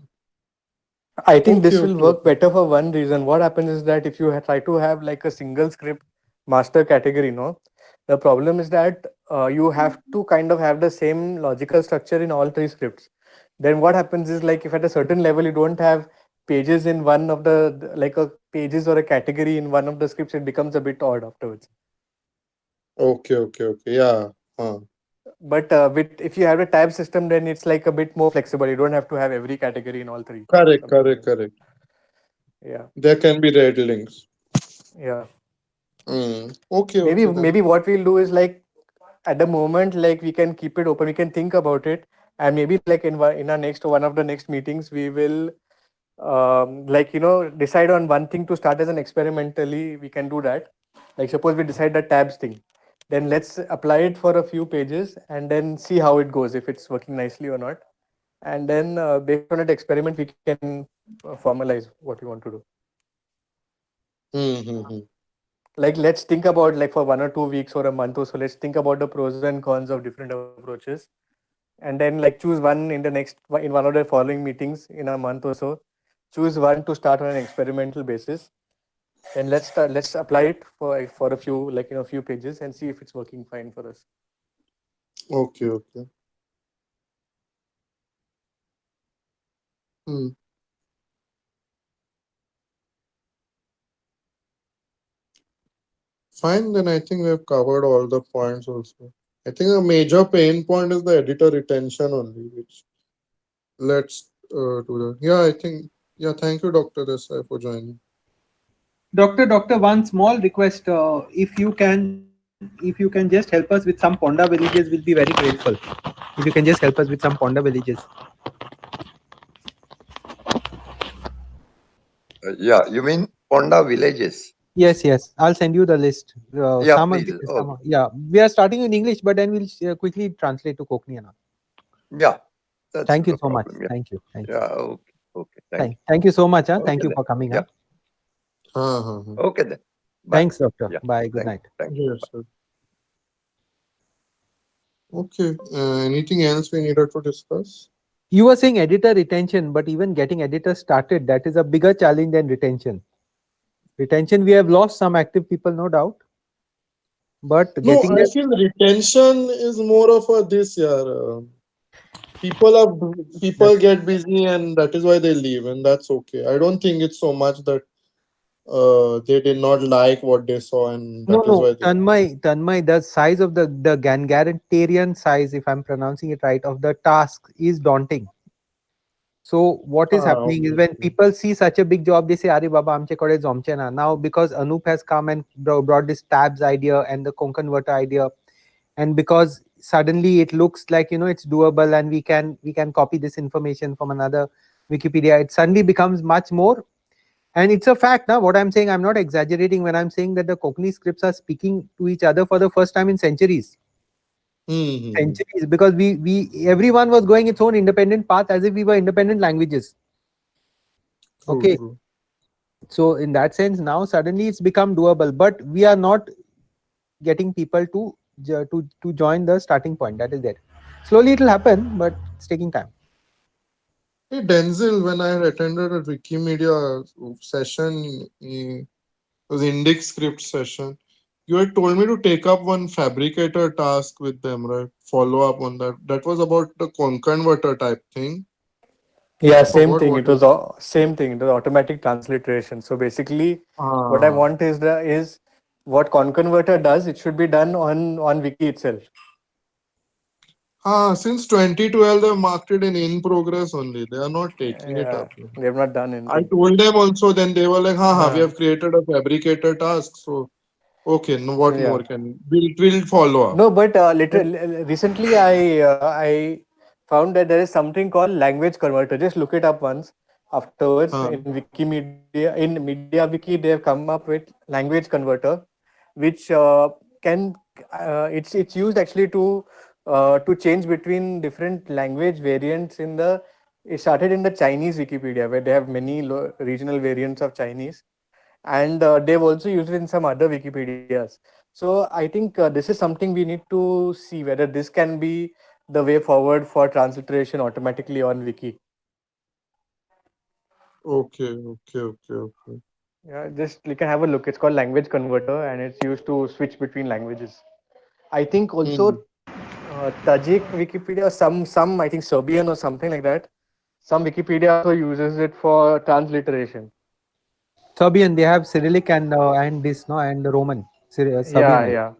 I think Okay, this will okay, work okay. better for one reason. What happens is that if you try to have like a single script master category, no, the problem is that you have to kind of have the same logical structure in all three scripts. Then what happens is like if at a certain level you don't have pages in one of like a pages or a category in one of the scripts, it becomes a bit odd afterwards. Okay, okay, okay. Yeah. Huh. But if you have a tab system, then it's like a bit more flexible. You don't have to have every category in all three. Correct, Something like correct, that. correct. Yeah, There can be red links. yeah. Okay, Maybe okay then. maybe what we'll do is like at the moment, like we can keep it open. We can think about it, and maybe like in our next one of the next meetings, we will like decide on one thing to start as an experimentally. We can do that. Like suppose we decide the tabs thing, then let's apply it for a few pages and then see how it goes if it's working nicely or not. And then based on that experiment, we can formalize what we want to do. Hmm. Like let's think about like for 1 or 2 weeks or a month or so. Let's think about the pros and cons of different approaches and then like choose one in the next in one of the following meetings in a month or so, choose one to start on an experimental basis, and let's apply it for a few like few pages and see if it's working fine for us. Okay, okay. Hmm. Fine, then I think we have covered all the points also. I think a major pain point is the editor retention only, which let's do that. Yeah, I think, yeah, thank you, Dr. Desai, for joining. Doctor, one small request. If you can just help us with some Ponda villages, we'll be very grateful. If you can just help us with some Ponda villages. Yeah, you mean Ponda villages? Yes. I'll send you the list. Yeah, Some are- please. some Okay. are- yeah, we are starting in English, but then we'll quickly translate to Konkani and all. Yeah. That's Thank you not a so much. problem. Yeah. Thank you. Yeah. Okay. Okay. Thank you. Thank you so much. Okay Thank you then. for coming. Yeah. Okay then. Bye. Thanks, doctor. Yeah. Bye. Good night. Thank you. Yes, sir. Okay, anything else we needed to discuss? You were saying editor retention, but even getting editors started, that is a bigger challenge than retention. Retention, we have lost some active people, no doubt. But No, getting I them, feel retention is more of a this year. People get busy and that is why they leave, and that's okay. I don't think it's so much that they did not like what they saw, and that is why they. Tanmay, the size of the Gangaritarian size, if I'm pronouncing it right, of the task is daunting. So what is happening is when people see such a big job, they say, "Ari Baba, amche kode zomche na." Now because Anup has come and brought this tabs idea and the Konkanverter idea, and because suddenly it looks like it's doable and we can copy this information from another Wikipedia, it suddenly becomes much more. And it's a fact now. What I'm saying, I'm not exaggerating when I'm saying that the Konkani scripts are speaking to each other for the first time in centuries. Centuries, because everyone was going its own independent path as if we were independent languages. Okay. True. So in that sense, now suddenly it's become doable, but we are not getting people to join the starting point that is there. Slowly it will happen, but it's taking time. Hey Denzel, when I attended a Wikimedia session, it was Index script session. You had told me to take up one fabricator task with them, right? Follow up on that. That was about the converter type thing. Yeah, I same forgot thing. what It was same thing. It was automatic transliteration. So basically, what I want is what conconverter does. It should be done on Wiki itself. Since 2012, they've marked it in progress only. They are not taking it up. They have not done anything. I told them also, then they were like, we have created a fabricator task. So, okay, no, what more can we'll follow up. No, but recently I found that there is something called language converter. Just look it up once. Afterwards, in Wikimedia, in MediaWiki, they have come up with language converter, which it's used actually to change between different language variants in the. It started in the Chinese Wikipedia, where they have many regional variants of Chinese, and they've also used it in some other Wikipedias. So I think this is something we need to see whether this can be the way forward for transliteration automatically on Wiki. Okay. Yeah, just you can have a look. It's called language converter, and it's used to switch between languages. I think also Tajik Wikipedia, some I think Serbian or something like that. Some Wikipedia also uses it for transliteration. Serbian, they have Cyrillic and this and Roman. Serbian. Yeah.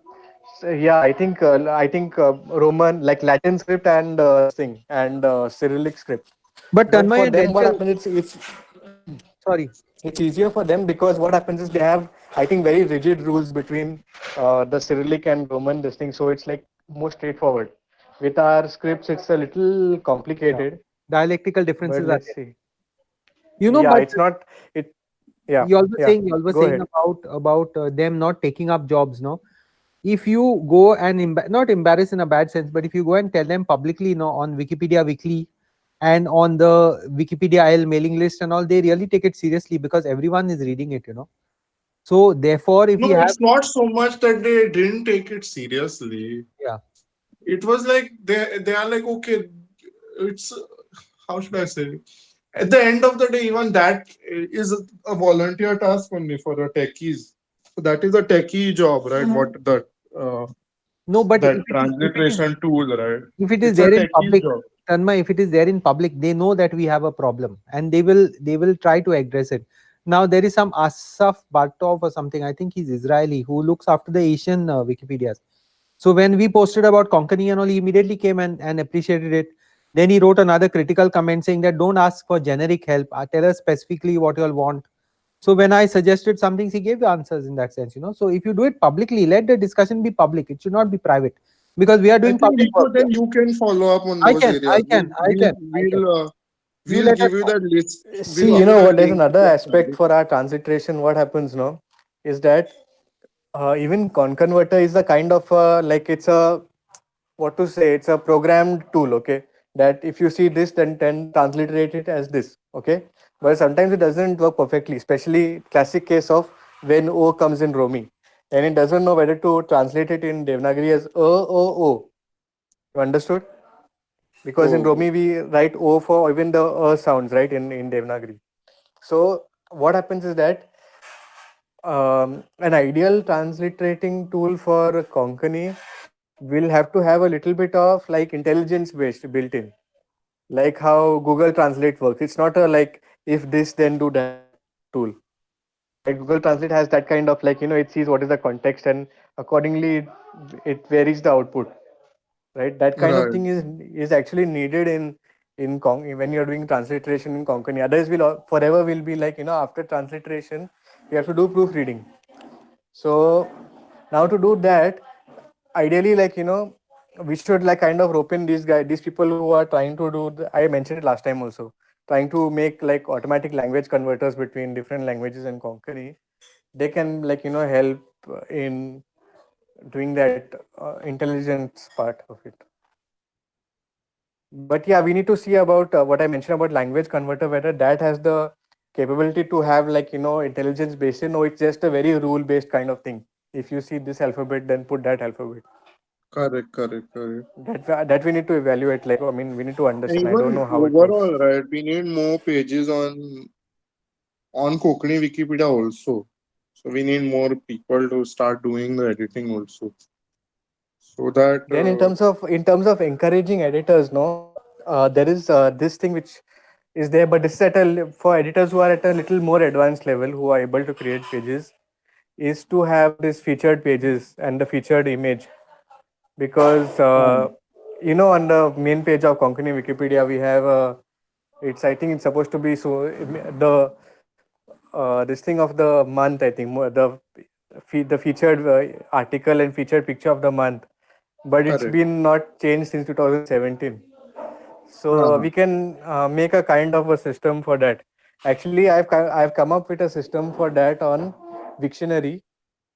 So, yeah, I think Roman, like Latin script and Cyrillic script. But For Tanmay and them, what Denzel, happens is sorry. it's easier for them because what happens is they have, I think, very rigid rules between the Cyrillic and Roman this thing. So it's like more straightforward. With our scripts, it's a little complicated. Dialectical differences But are let's there. see. But it's not. You're always saying about them not taking up jobs. No, if you go and not embarrass in a bad sense, but if you go and tell them publicly, on Wikipedia Weekly and on the Wikipedia IL mailing list and all, they really take it seriously because everyone is reading it. So therefore, if it's not so much that they didn't take it seriously. Yeah. It was like they are like, okay, it's how should I say? At the end of the day, even that is a volunteer task only for the techies. So that is a techie job, right? What that but that transliteration tool, right? If it is there in public, Tanmay, if it is there in public, they know that we have a problem and they will try to address it. Now there is some Asaf Bartov or something. I think he's Israeli who looks after the Asian Wikipedias. So when we posted about Konkani and all, he immediately came and appreciated it. Then he wrote another critical comment saying that don't ask for generic help. Tell us specifically what you all want. So when I suggested some things, he gave the answers in that sense, you know. So if you do it publicly, let the discussion be public. It should not be private, because we are I doing think public Nico, work. then you can follow up on I those can, areas. I can. You We'll let us give you know. that list. See, We'll you give know that what? There's link another to that aspect public. for our transliteration. What happens now is that even Conconverter is a kind of like it's a what to say. It's a programmed tool. Okay, that if you see this, then transliterate it as this. Okay, but sometimes it doesn't work perfectly. Especially classic case of when O comes in Romi, and it doesn't know whether to translate it in Devanagari as O. You understood? Because in Oh, Romi we write O for even the sounds, right, in Devanagari. So what happens is that an ideal transliterating tool for Konkani will have to have a little bit of like intelligence based built in, like how Google Translate works. It's not a like if this then do that tool. Like Google Translate has that kind of like it sees what is the context and accordingly it varies the output, right? That kind of right. thing is actually needed when you're doing transliteration in Konkani. Others forever will be like after transliteration you have to do proofreading. So now to do that, ideally we should like kind of rope in these people who are trying to do I mentioned it last time also, trying to make like automatic language converters between different languages in Konkani. They can like help in doing that intelligence part of it. But yeah, we need to see about what I mentioned about language converter, whether that has the capability to have like intelligence based in, or it's just a very rule based kind of thing. If you see this alphabet, then put that alphabet. Correct. That we need to evaluate. Like, I mean, we need to And understand. I don't even know how it works. overall, right, we need more pages on Konkani Wikipedia also. So we need more people to start doing the editing also. So that Then in terms of encouraging editors, there is this thing which is there, but this is for editors who are at a little more advanced level, who are able to create pages, is to have this featured pages and the featured image, because on the main page of Konkani Wikipedia we have I think it's supposed to be so the this thing of the month, I think the featured article and featured picture of the month, but it's correct. been not changed since 2017. So Uh-huh. we can make a kind of a system for that. Actually, I've come up with a system for that on Wiktionary,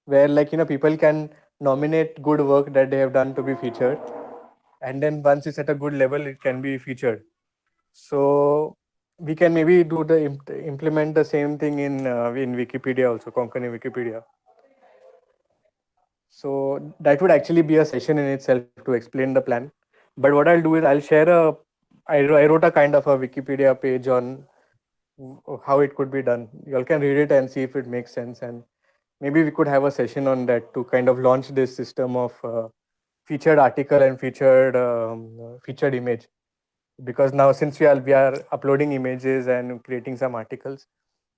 where like people can nominate good work that they have done to be featured, and then once it's at a good level, it can be featured. So we can maybe do implement the same thing in Wikipedia also, Konkani Wikipedia. So that would actually be a session in itself to explain the plan. But what I'll do is I'll share I wrote a kind of a Wikipedia page on how it could be done. You all can read it and see if it makes sense, and maybe we could have a session on that to kind of launch this system of featured article and featured image. Because now since we are uploading images and creating some articles,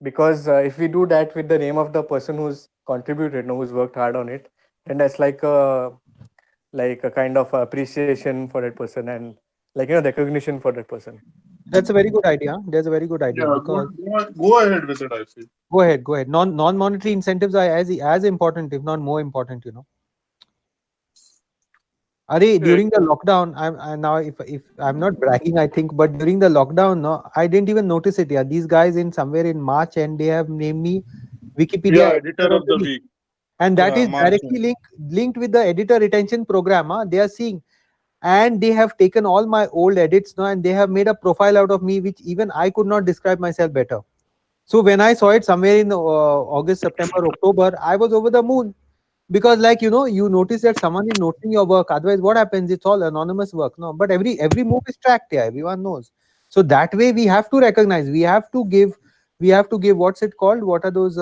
because if we do that with the name of the person who's contributed, who's worked hard on it, then that's like a kind of appreciation for that person, and like recognition for that person. That's a very good idea. That's a very good idea, Yeah, because go ahead with it, I feel. go ahead. Non-monetary incentives are as important, if not more important. You know. During the lockdown, I'm now if I'm not bragging, I think, but during the lockdown, no, I didn't even notice it. Yeah, these guys in somewhere in March, and they have named me Wikipedia Yeah, editor of the week, week. and that Yeah, is March. directly linked with the editor retention program. They are seeing, and they have taken all my old edits now, and they have made a profile out of me, which even I could not describe myself better. So when I saw it somewhere in August, September, October, I was over the moon. Because like you notice that someone is noting your work, otherwise what happens, it's all anonymous work, no, but every move is tracked. Yeah, everyone knows. So that way we have to recognize, we have to give what's it called, what are those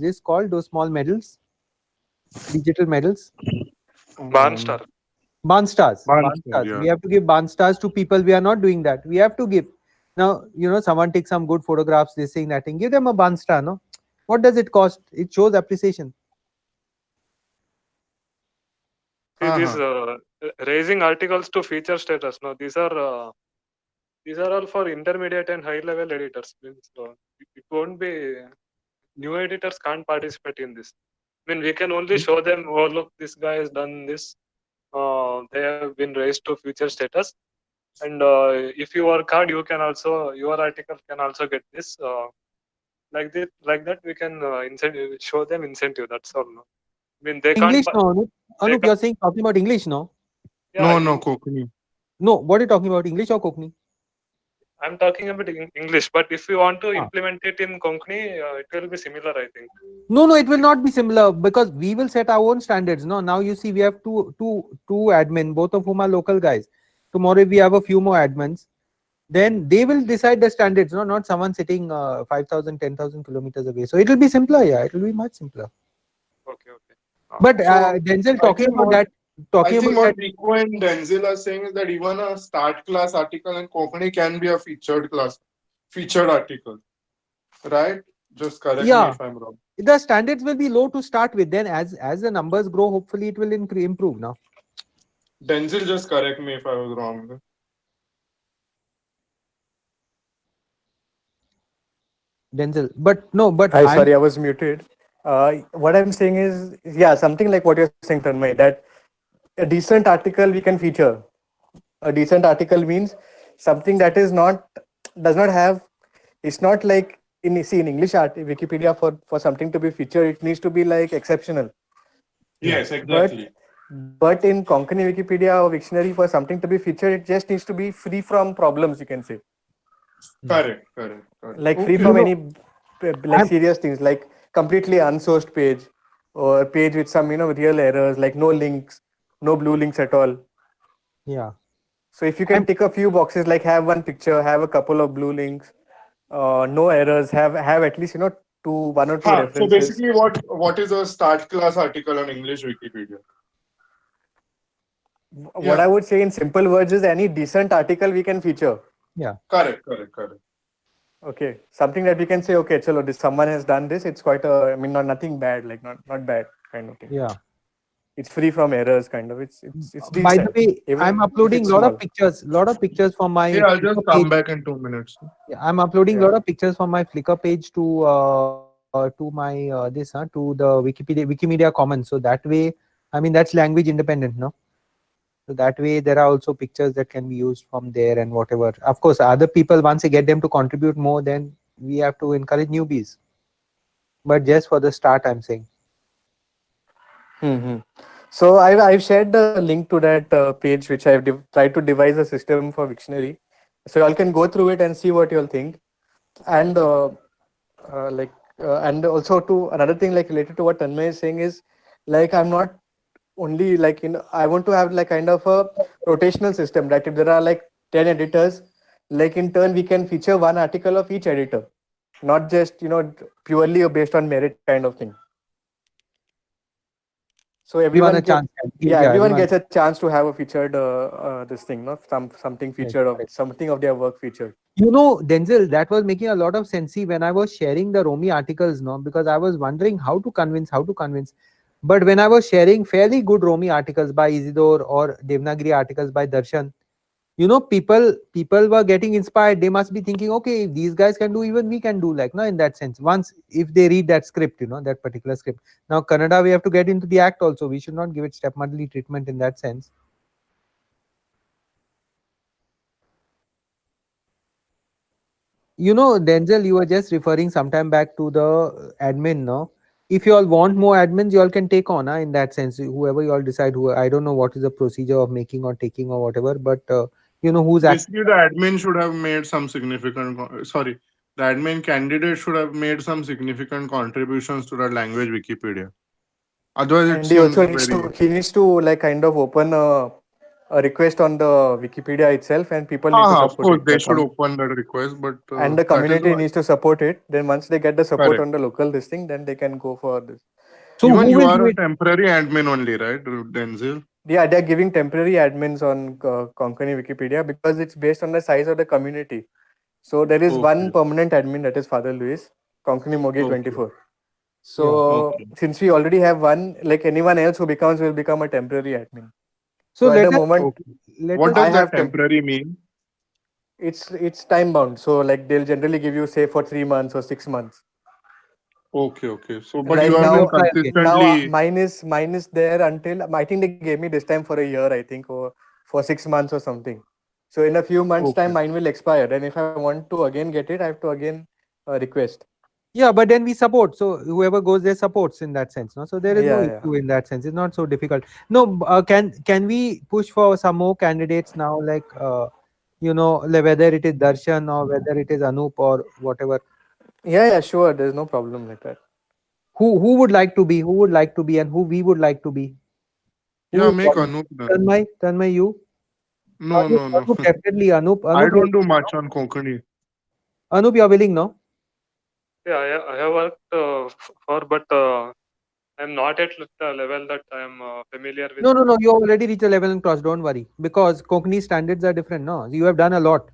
this called, those small medals, digital medals, Barn star. Barn stars. Barn star, We yeah. have to give Barn stars to people. We are not doing that. We have to give. Now, someone takes some good photographs, this thing, that thing, give them a bun star, no? What does it cost? It shows appreciation. See, these Uh-huh. raising articles to feature status. No, these are all for intermediate and high level editors. Means it won't be new editors can't participate in this. I mean, we can only show them, oh look, this guy has done this. They have been raised to feature status, and if you work hard, you can also your article can also get this. Like that, we can show them incentive. That's all. No? I mean, they can't. English, no, Anup. They Anup, can't you're saying talking about English, no? yeah, No, Konkani. No, what are you talking about? English or Konkani? I'm talking about English, but if you want to Ah. implement it in Konkani, it will be similar, I think. No, it will not be similar because we will set our own standards. No, now you see we have two admin, both of whom are local guys. Tomorrow if we have a few more admins, then they will decide the standards. No, not someone sitting 5,000, 10,000 kilometers away. So it will be simpler. Yeah, it will be much simpler. Okay. But So, Denzel, I talking think about what- that, I think what Rico and Denzel are saying is that even a start class article in Konkani can be a featured article, right? Just correct me Yeah. if I'm wrong. the standards will be low to start with. Then as the numbers grow, hopefully it will improve. Now, Denzel, just correct me if I was wrong. Denzel, but no, but Hi, sorry, I was muted. What I'm saying is, yeah, something like what you're saying, Tanmay, that a decent article we can feature. A decent article means something that does not have, it's not like in English Wikipedia for something to be featured, it needs to be like exceptional. Yes, exactly. But in Konkani Wikipedia or Wiktionary, for something to be featured, it just needs to be free from problems, you can say. Correct. Like free from any serious things, like completely unsourced page or page with some real errors, like no links, no blue links at all. yeah. So if you can tick a few boxes, like have one picture, have a couple of blue links, no errors, have at least one or two So references. basically, what is a start class article on English Wikipedia? What I would say in simple words is any decent article we can feature. Correct. Okay, something that we can say, okay, chalo, someone has done this. It's quite nothing bad, like not bad kind of thing. Yeah. It's free from errors, kind of. It's decent. By the way, even I'm if uploading it's a lot small. of pictures from my. Yeah, I'll just Flickr come page. back in 2 minutes. Yeah, I'm uploading a Yeah. lot of pictures from my Flickr page to my to the Wikimedia Commons. So that way, I mean that's language independent, no? So that way, there are also pictures that can be used from there and whatever. Of course, other people, once you get them to contribute more, then we have to encourage newbies. But just for the start, I'm saying. Mm-hmm. So I've shared the link to that page, which I've tried to devise a system for Wiktionary. So y'all can go through it and see what you'll think. And and also to another thing like related to what Tanmay is saying is like I'm not only like I want to have like kind of a rotational system, that if there are like 10 editors, like in turn we can feature one article of each editor, not just purely based on merit kind of thing. So everyone everyone gets a chance to have a featured this thing, no? Something featured of something of their work featured. Denzel, that was making a lot of sense. See, when I was sharing the Romi articles, no, because I was wondering how to convince. But when I was sharing fairly good Romi articles by Isidore or Devanagari articles by Darshan, people were getting inspired. They must be thinking, okay, if these guys can do, even we can do, like, no, in that sense. Once if they read that script, that particular script. Now, Kannada, we have to get into the act also. We should not give it stepmotherly treatment in that sense. Denzel, you were just referring sometime back to the admin, no? If you all want more admins, you all can take on, in that sense. Whoever you all decide, I don't know what is the procedure of making or taking or whatever, but who's basically the admin should have made some significant. The admin candidate should have made some significant contributions to the language Wikipedia. Otherwise, and he needs to like kind of open a request on the Wikipedia itself, and people need to support of course, it. they should open that request, but and the community needs to support it. Then once they get the support Correct. on the local this thing, then they can go for this. So even who you will are do a it? temporary admin only, right, Denzel? Yeah, they're giving temporary admins on Konkani Wikipedia because it's based on the size of the community. So there is one Okay. permanent admin, that is Father Luis, Konkani Mogi Okay. 24. So Okay. since we already have one, like anyone else who becomes will become a temporary admin. So So at let the us moment, Okay. let What us I does have that temporary mean? it's time bound. So like they'll generally give you say for 3 months or 6 months. Okay. Okay. So, but you Like have been now, apply again. consistently. mine is there until I think they gave me this time for a year, I think, or for 6 months or something. So in a few months' Okay. time, mine will expire, and if I want to again get it, I have to again request. Yeah, but then we support. So whoever goes there supports in that sense. No, so there is no Yeah, issue in that sense. It's not so difficult. No, can we push for some more candidates now? Like whether it is Darshan or whether it is Anup or whatever. yeah, sure. There's no problem like that. Who would like to be? Who would like to be? And who we would like to be? Who Yeah, would make want? Anup then. Tanmay, you? No, no, no. Anup, definitely Anup. I Anup, don't do much on Konkani. Anup, you're willing, no? Yeah, I have worked for, but I'm not at the level that I'm familiar with. No. You already reached a level and cross. Don't worry, because Konkani standards are different. No, you have done a lot.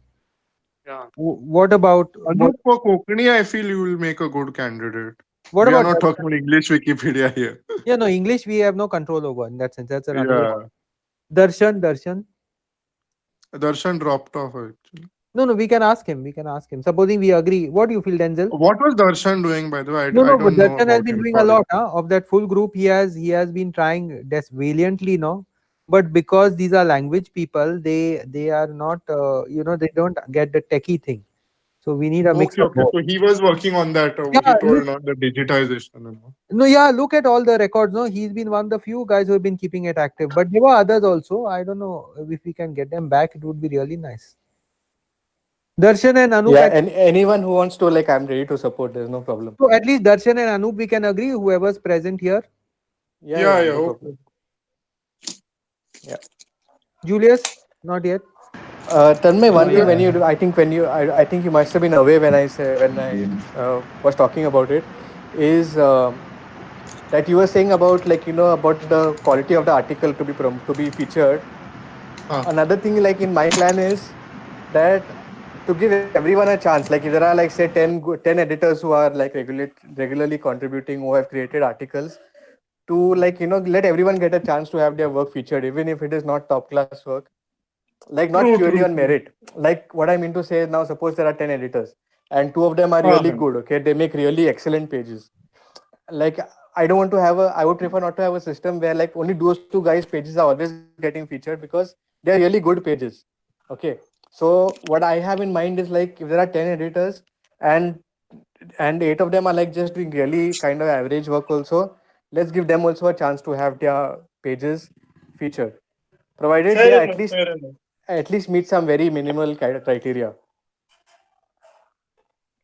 Yeah, What about Anup, for Konkani, I feel you will make a good candidate. what We are about not Darshan? talking about English Wikipedia here. Yeah, no, English we have no control over in that sense. That's another. Yeah. Darshan. Darshan dropped off actually. No, we can ask him. We can ask him. Supposing we agree, what do you feel, Denzel? What was Darshan doing, by the way? I No, but don't know Darshan has about been him. doing a Sorry. lot of that full group. He has been trying valiantly, no. But because these are language people, they are not they don't get the techie thing. So we need a mix Okay, of okay. both. So he was working on that. He Yeah, told not the digitization and all. no, yeah, look at all the records. No, he's been one of the few guys who have been keeping it active. But there were others also. I don't know if we can get them back. It would be really nice. Darshan and Anup. Yeah, and anyone who wants to, like, I'm ready to support. There's no problem. So at least Darshan and Anup, we can agree. Whoever's present here. Yeah, No okay. problem. Yeah. Julius, not yet. Tanmay, one thing Yeah. when you do, I think you must have been away when I was talking about it, is that you were saying about, like, about the quality of the article to be featured. Another thing, like, in my plan is that to give everyone a chance. Like, if there are, like, say 10 editors who are, like, regularly contributing, who have created articles, to, like, let everyone get a chance to have their work featured, even if it is not top class work. Like, not purely on merit. Like, what I mean to say is, now suppose there are 10 editors and 2 of them are really good. Okay, they make really excellent pages. Like, I would prefer not to have a system where, like, only those 2 guys' pages are always getting featured, because they are really good pages. Okay, so what I have in mind is, like, if there are 10 editors and 8 of them are, like, just doing really kind of average work also, let's give them also a chance to have their pages featured, provided they at least meet some very minimal kind of criteria.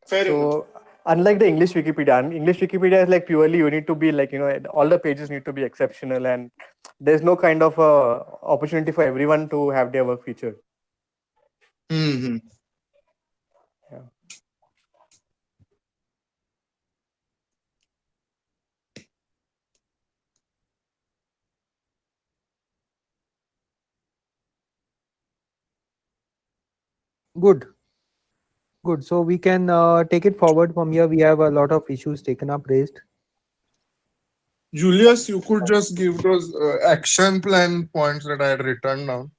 So unlike the English Wikipedia is, like, purely you need to be, like, all the pages need to be exceptional, and there's no kind of opportunity for everyone to have their work featured. Mm-hmm. Yeah. Good. So we can take it forward from here. We have a lot of issues taken up, raised. Julius, you could just give those action plan points that I had written down.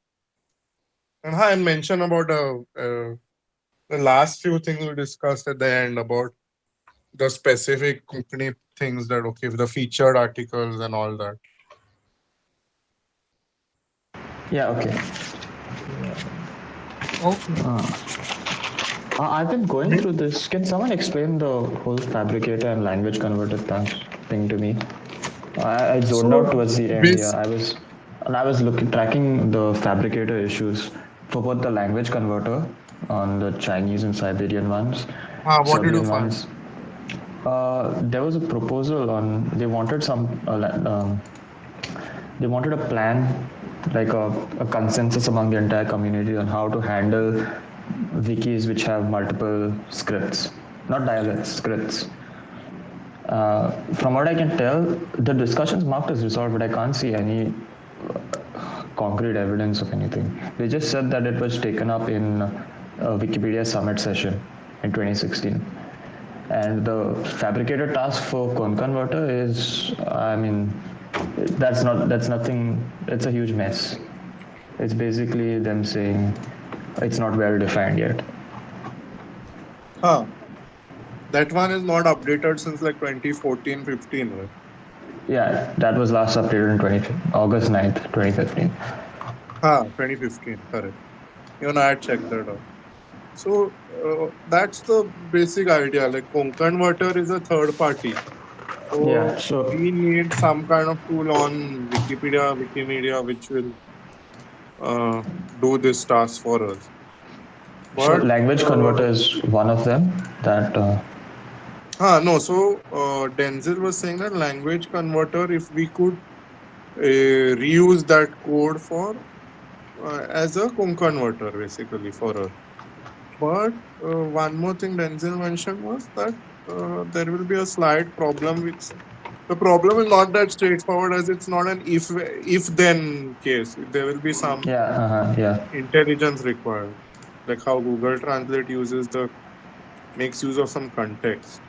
And I mentioned about the last few things we discussed at the end about the specific company things that, okay, the featured articles and all that. Yeah, okay. I've been going through this. Can someone explain the whole fabricator and language converter thing to me? I zoned out towards the end here. I was tracking the fabricator issues for both the language converter on the Chinese and Siberian ones. What did you Serbian find? ones. There was a proposal on. They wanted they wanted a plan, like a consensus among the entire community on how to handle wikis which have multiple scripts, not dialects, scripts. From what I can tell, the discussion's marked as resolved, but I can't see any concrete evidence of anything. They just said that it was taken up in Wikipedia Summit session in 2016. And the fabricated task for Conconverter is, I mean, that's nothing. It's a huge mess. It's basically them saying it's not well defined yet. Huh. That one is not updated since like 2014-15, right? Yeah, that was last updated in August 9th, 2015. 2015, correct. Even I had checked that out. So that's the basic idea. Like Conconverter is a third party. So Yeah, so we need some kind of tool on Wikimedia, which will do this task for us. But language converter is one of them that no. So Denzel was saying that language converter, if we could reuse that code for as a converter, basically for us. But one more thing Denzel mentioned was that there will be a slight problem. Which the problem is not that straightforward, as it's not an if then case. There will be some intelligence required, like how Google Translate makes use of some context.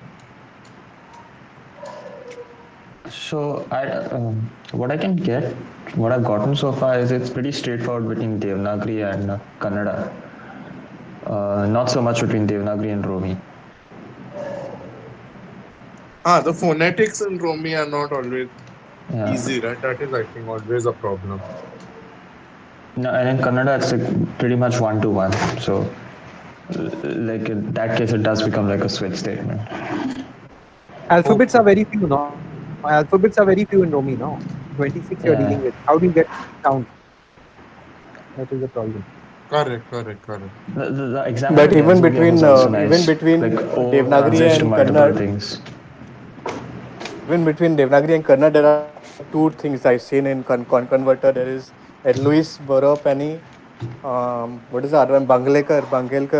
So what I've gotten so far is it's pretty straightforward between Devanagari and Kannada. Not so much between Devanagari and Romi. The phonetics in Romi are not always easy, right? That is, I think, always a problem. No, and in Kannada it's like pretty much 1-to-1. So, like in that case, it does become like a switch statement. Alphabets are very few, no? Alphabets are very few in Romi, no? 26 you're dealing with. How do you get sound? That is the problem. Correct. The example But even Denzel gave between was also nice. even between like, Devanagari translate to and multiple Kannada, things. even between Devanagari and Kannada, there are two things I've seen in Converter. There is at Louis Borup and what is the other one? Bangalekar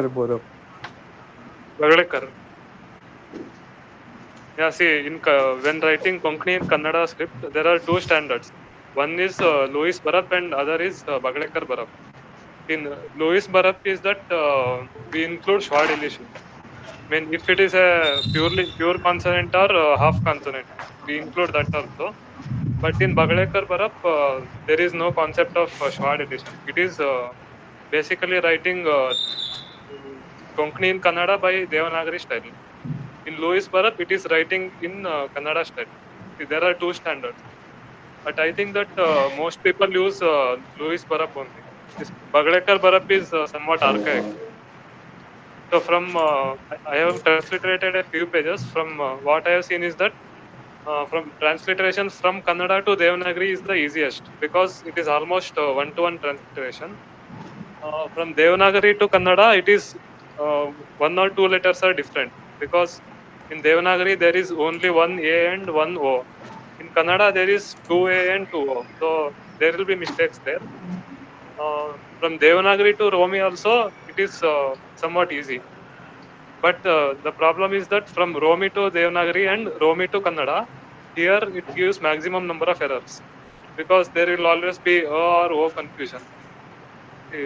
Borup. Bagalekar. Yeah, see, when writing Konkani and Kannada script, there are two standards. One is Louis Barup and other is Bagalekar Barup. In Louis Barup is that we include schwa deletion. I mean, if it is a pure consonant or half consonant, we include that also. But in Bagalekar Barup, there is no concept of schwa deletion. It is basically writing Konkani in Kannada by Devanagari style. In Louis Barup, it is writing in Kannada style. See, there are two standards. But I think that most people use Louis Barup only. This Bagalekar Barup is somewhat archaic. So from I have transliterated a few pages. From what I have seen is that from transliteration from Kannada to Devanagari is the easiest because it is almost one-to-one transliteration. From Devanagari to Kannada, it is one or two letters are different because in Devanagari there is only one A and one O. In Kannada there is two A and two O. So there will be mistakes there. From Devanagari to Romi also it is somewhat easy. But the problem is that from Romi to Devanagari and Romi to Kannada, here it gives maximum number of errors because there will always be A or O confusion.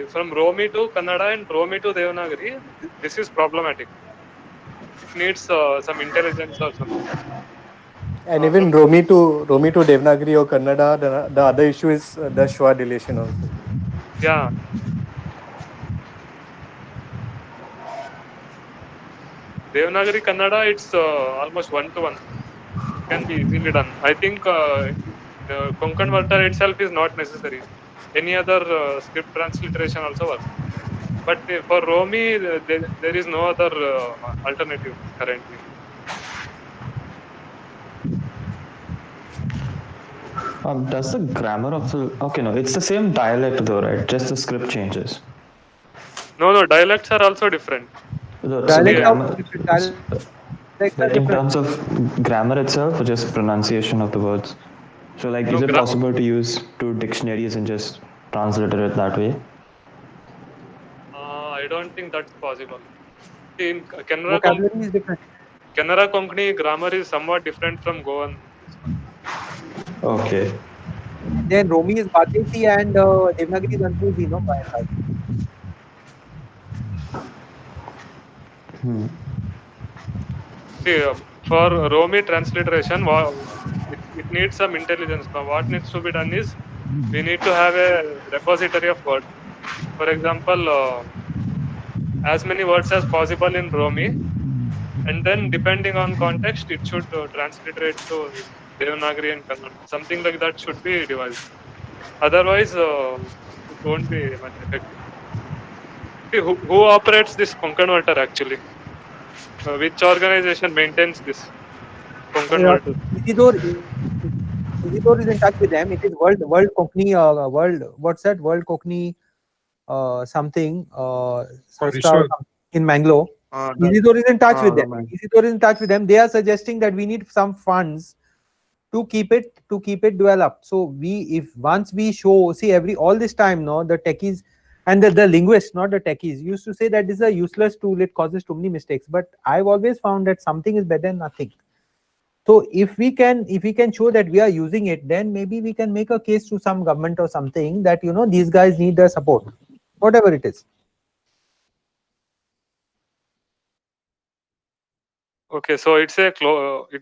From Romi to Kannada and Romi to Devanagari, this is problematic. It needs some intelligence or something. And even Romi to Devanagari or Kannada, the other issue is the schwa deletion also. Yeah. Devanagari Kannada, it's almost one-to-one. Can be easily done. I think Konkanverter itself is not necessary. Any other script transliteration also works. But for Romi, there is no other alternative currently. Does the grammar of the no, it's the same dialect though, right? Just the script changes. No, dialects are also different. In terms of grammar itself, or just pronunciation of the words. So, like, is it possible to use two dictionaries and just translate it that way? I don't think that's possible. In Vocabulary is different. Kannada Konkani grammar is somewhat different from Goan. Okay. Then Romi is Bhateshi and Devanagari is Anpuji, no? By and large. See, for Romi transliteration, it needs some intelligence. Now, what needs to be done is we need to have a repository of words. For example, as many words as possible in Romi, and then depending on context, it should transliterate to Devanagari and Kannada. Something like that should be devised. Otherwise, it won't be much effective. See, who operates this Konkanvatar actually? Which organization maintains this Konkanvatar? Isidore is in touch with them. It is World Konkani World. What's that? World Konkani something Sanstha or Rishad. something in Mangalore. that- Isidore is in touch with them. man. Isidore is in touch with them. They are suggesting that we need some funds to keep it developed. So if once we show, see, all this time, no, the techies and the linguists, not the techies, used to say that this is a useless tool, it causes too many mistakes. But I've always found that something is better than nothing. So if we can show that we are using it, then maybe we can make a case to some government or something that these guys need the support, whatever it is. Okay, so it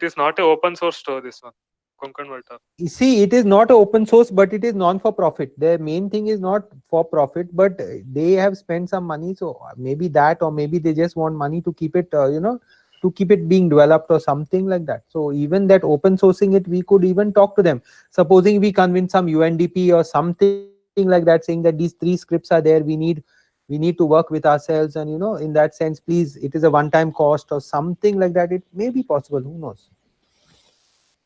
is not a open source store, this one, Konkanvatar. You see, it is not a open source, but it is non-for-profit. Their main thing is not for profit, but they have spent some money, so maybe that, or maybe they just want money to keep it, to keep it being developed or something like that. So even that open sourcing it, we could even talk to them. Supposing we convince some UNDP or something like that, saying that these 3 scripts are there, we need to work with ourselves, and in that sense, please, it is a one-time cost or something like that. It may be possible. Who knows?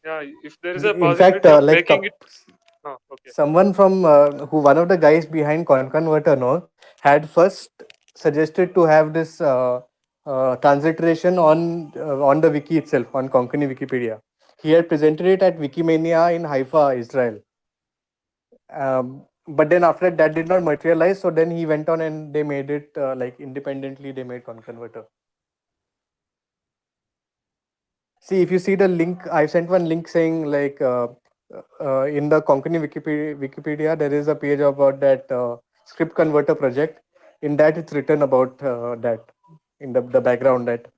Yeah, if there is a In fact, possibility of like making it. Okay. someone from one of the guys behind Conconverter, no, had first suggested to have this transliteration on the wiki itself, on Konkani Wikipedia. He had presented it at Wikimania in Haifa, Israel. But then after that did not materialize. So then he went on and they made it like independently. They made Conconverter. See, if you see the link, I sent one link saying like in the Konkani Wikipedia, there is a page about that script converter project. In that, it's written about that in the background that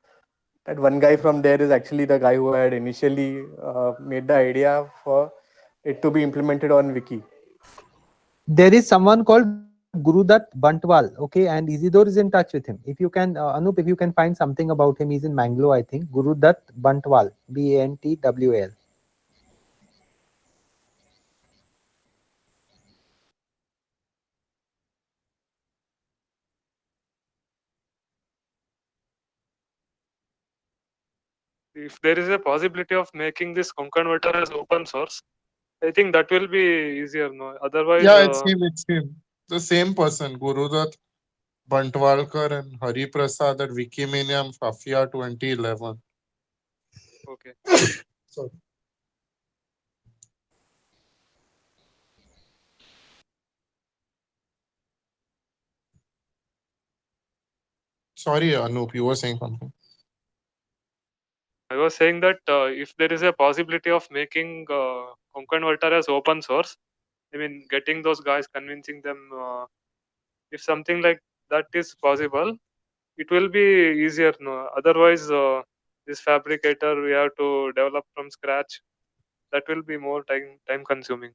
one guy from there is actually the guy who had initially made the idea for it to be implemented on Wiki. There is someone called Gurudat Bantwal, okay, and Isidore is in touch with him. If you can, Anup, if you can find something about him, he's in Mangalore, I think. Gurudat Bantwal, Bantwal. If there is a possibility of making this Konkanvatar as open source, I think that will be easier. No, otherwise. Yeah, it's him. The same person, Gurudat Bantwalkar and Hari Prasad at Wikimania Fafia 2011. Okay. Sorry. Sorry, Anup, you were saying something. I was saying that if there is a possibility of making Konkanvatar as open source, I mean, getting those guys, convincing them, if something like that is possible, it will be easier. No, otherwise, this fabricator we have to develop from scratch. That will be more time consuming.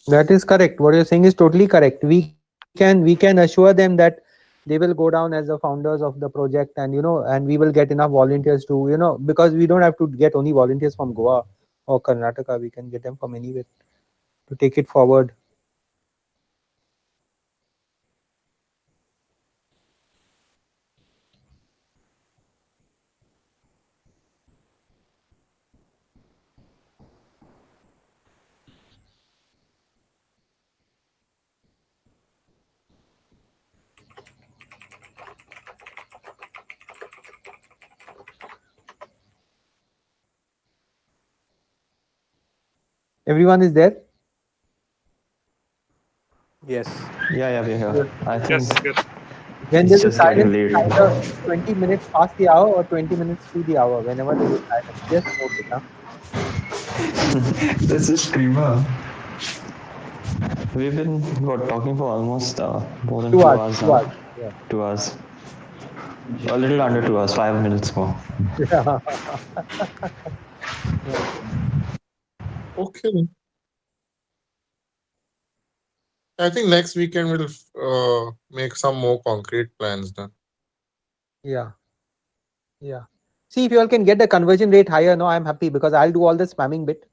That is correct. What you're saying is totally correct. We can assure them that they will go down as the founders of the project, and and we will get enough volunteers to because we don't have to get only volunteers from Goa or Karnataka. We can get them from anywhere to take it forward. Everyone is there? Yes. Yeah, we're here. I think Yes. When it's there's a just getting silence, late. either 20 minutes past the hour or 20 minutes to the hour. Whenever there's a silence, just note it down. This is screamer. We've been talking for almost more than 2 hours now. 2 hours. Yeah. 2 hours. A little under 2 hours, 5 minutes more. Okay. I think next weekend we'll make some more concrete plans then. Yeah. Yeah. See, if you all can get the conversion rate higher, no, I'm happy because I'll do all the spamming bit.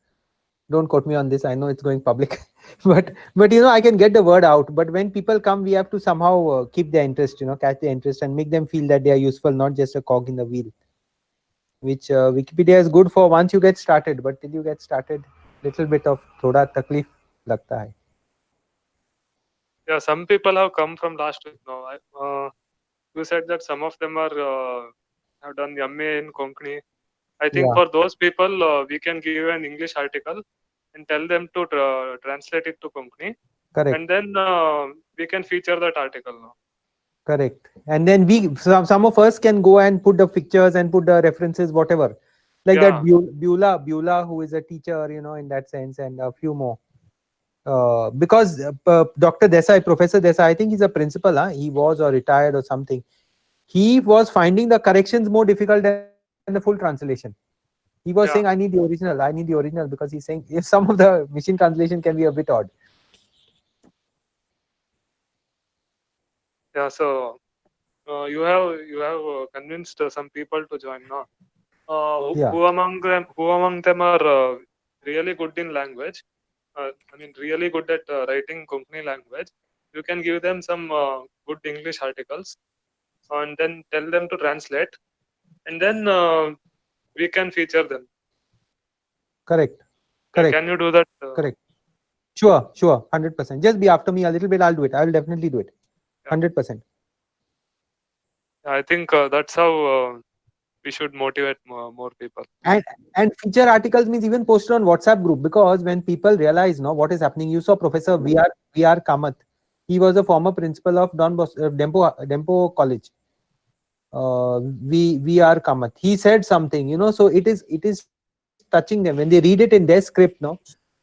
Don't quote me on this. I know it's going public, but I can get the word out. But when people come, we have to somehow keep their interest, catch their interest and make them feel that they are useful, not just a cog in the wheel. Which Wikipedia is good for once you get started, but till you get started, little bit of thoda taklif lagta hai. Yeah, some people have come from last week now. You said that some of them are have done MA in Konkani. I think Yeah. for those people, we can give an English article and tell them to translate it to Konkani, Correct. and then we can feature that article now. Correct. And then some of us can go and put the pictures and put the references, whatever. Like that Beulah, who is a teacher, in that sense, and a few more. Because Dr. Desai, Professor Desai, I think he's a principal, he was or retired or something. He was finding the corrections more difficult than the full translation. He was saying, I need the original, because he's saying if some of the machine translation can be a bit odd. Yeah, so you have convinced some people to join now. Who among them are really good in language? Really good at writing Konkani language. You can give them some good English articles, and then tell them to translate, and then we can feature them. Correct. Can you do that? Correct. Sure, 100%. Just be after me a little bit. I'll do it. I will definitely do it. 100%. I think that's how we should motivate more people. And feature articles means even posted on WhatsApp group, because when people realize what is happening, you saw Professor VR Kamath. He was a former principal of Dempo College. VR Kamath. He said something, so it is touching them when they read it in their script,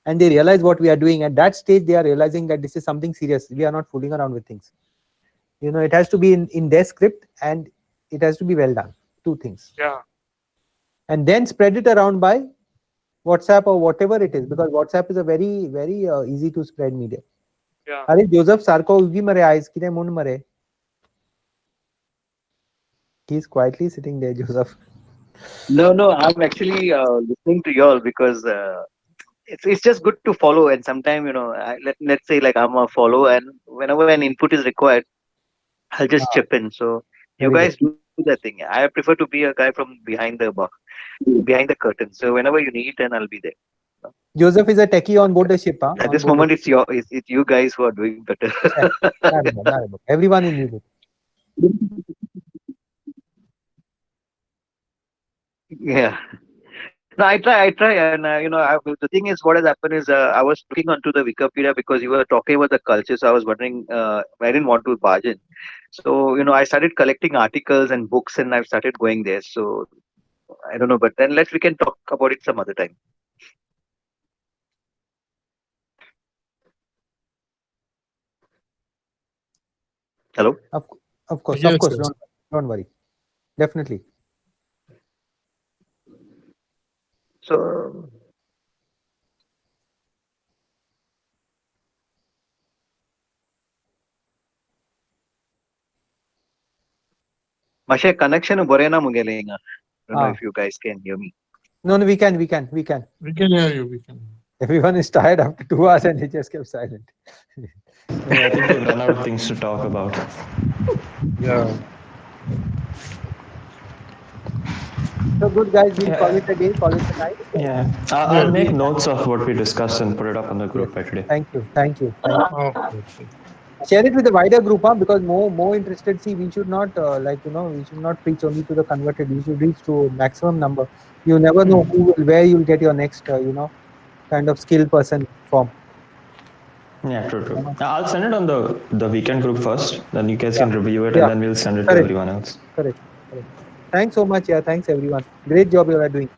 and they realize what we are doing. At that stage, they are realizing that this is something serious. We are not fooling around with things. It has to be in their script, and it has to be well done. Two things. Yeah. And then spread it around by WhatsApp or whatever it is, because WhatsApp is a very, very easy to spread medium. Yeah. Are Joseph Sarko ugi mare eyes kide mun mare. He's quietly sitting there, Joseph. No, I'm actually listening to y'all because it's just good to follow, and sometimes let's say like I'm a follow, and whenever an input is required, I'll just chip in. So you guys do that thing. I prefer to be a guy from behind the curtain. So whenever you need, then I'll be there. Joseph is a techie on board the ship. At this moment, it's you guys who are doing better. Everyone is needed. Yeah. No, I try, and the thing is, what has happened is I was looking onto the Wikipedia because you were talking about the culture, so I was wondering, I didn't want to barge in, so I started collecting articles and books, and I've started going there. So I don't know, but then we can talk about it some other time. Hello. Of course, Yes, Don't worry, definitely. So Mashe connection borena mugelenga. I don't know if you guys can hear me. No, we can. We can hear you. Everyone is tired after 2 hours and he just kept silent. Yeah, I think we've run out of things to talk about. Yeah. So good, guys. We'll call it a day, call it a night. Yeah, I'll make notes of what we discussed and put it up on the group by today. Thank you. Okay. Share it with the wider group, because more interested. See, we should not we should not preach only to the converted. We should reach to maximum number. You never know where you'll get your next kind of skill person from. Yeah, true. I'll send it on the weekend group first. Then you guys can review it, and then we'll send it to everyone else. Correct. Thanks so much. Yeah, thanks everyone. Great job you are doing.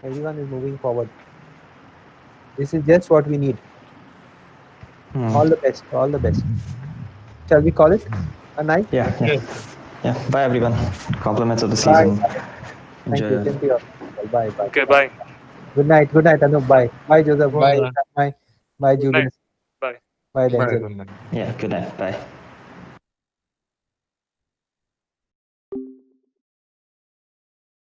Everyone is moving forward. This is just what we need. All the best. Shall we call it a night? Yeah. Yes. Yeah, bye everyone. Compliments of the Bye. season. Thank you. Enjoy. Same to you. Bye. Bye. Okay, bye. Good night, Anup. Bye. Bye, Joseph. Bye. Bye. Bye, Good night. Julian. Bye. Bye, Bye. Denzel. Good night. Yeah, good night. Bye.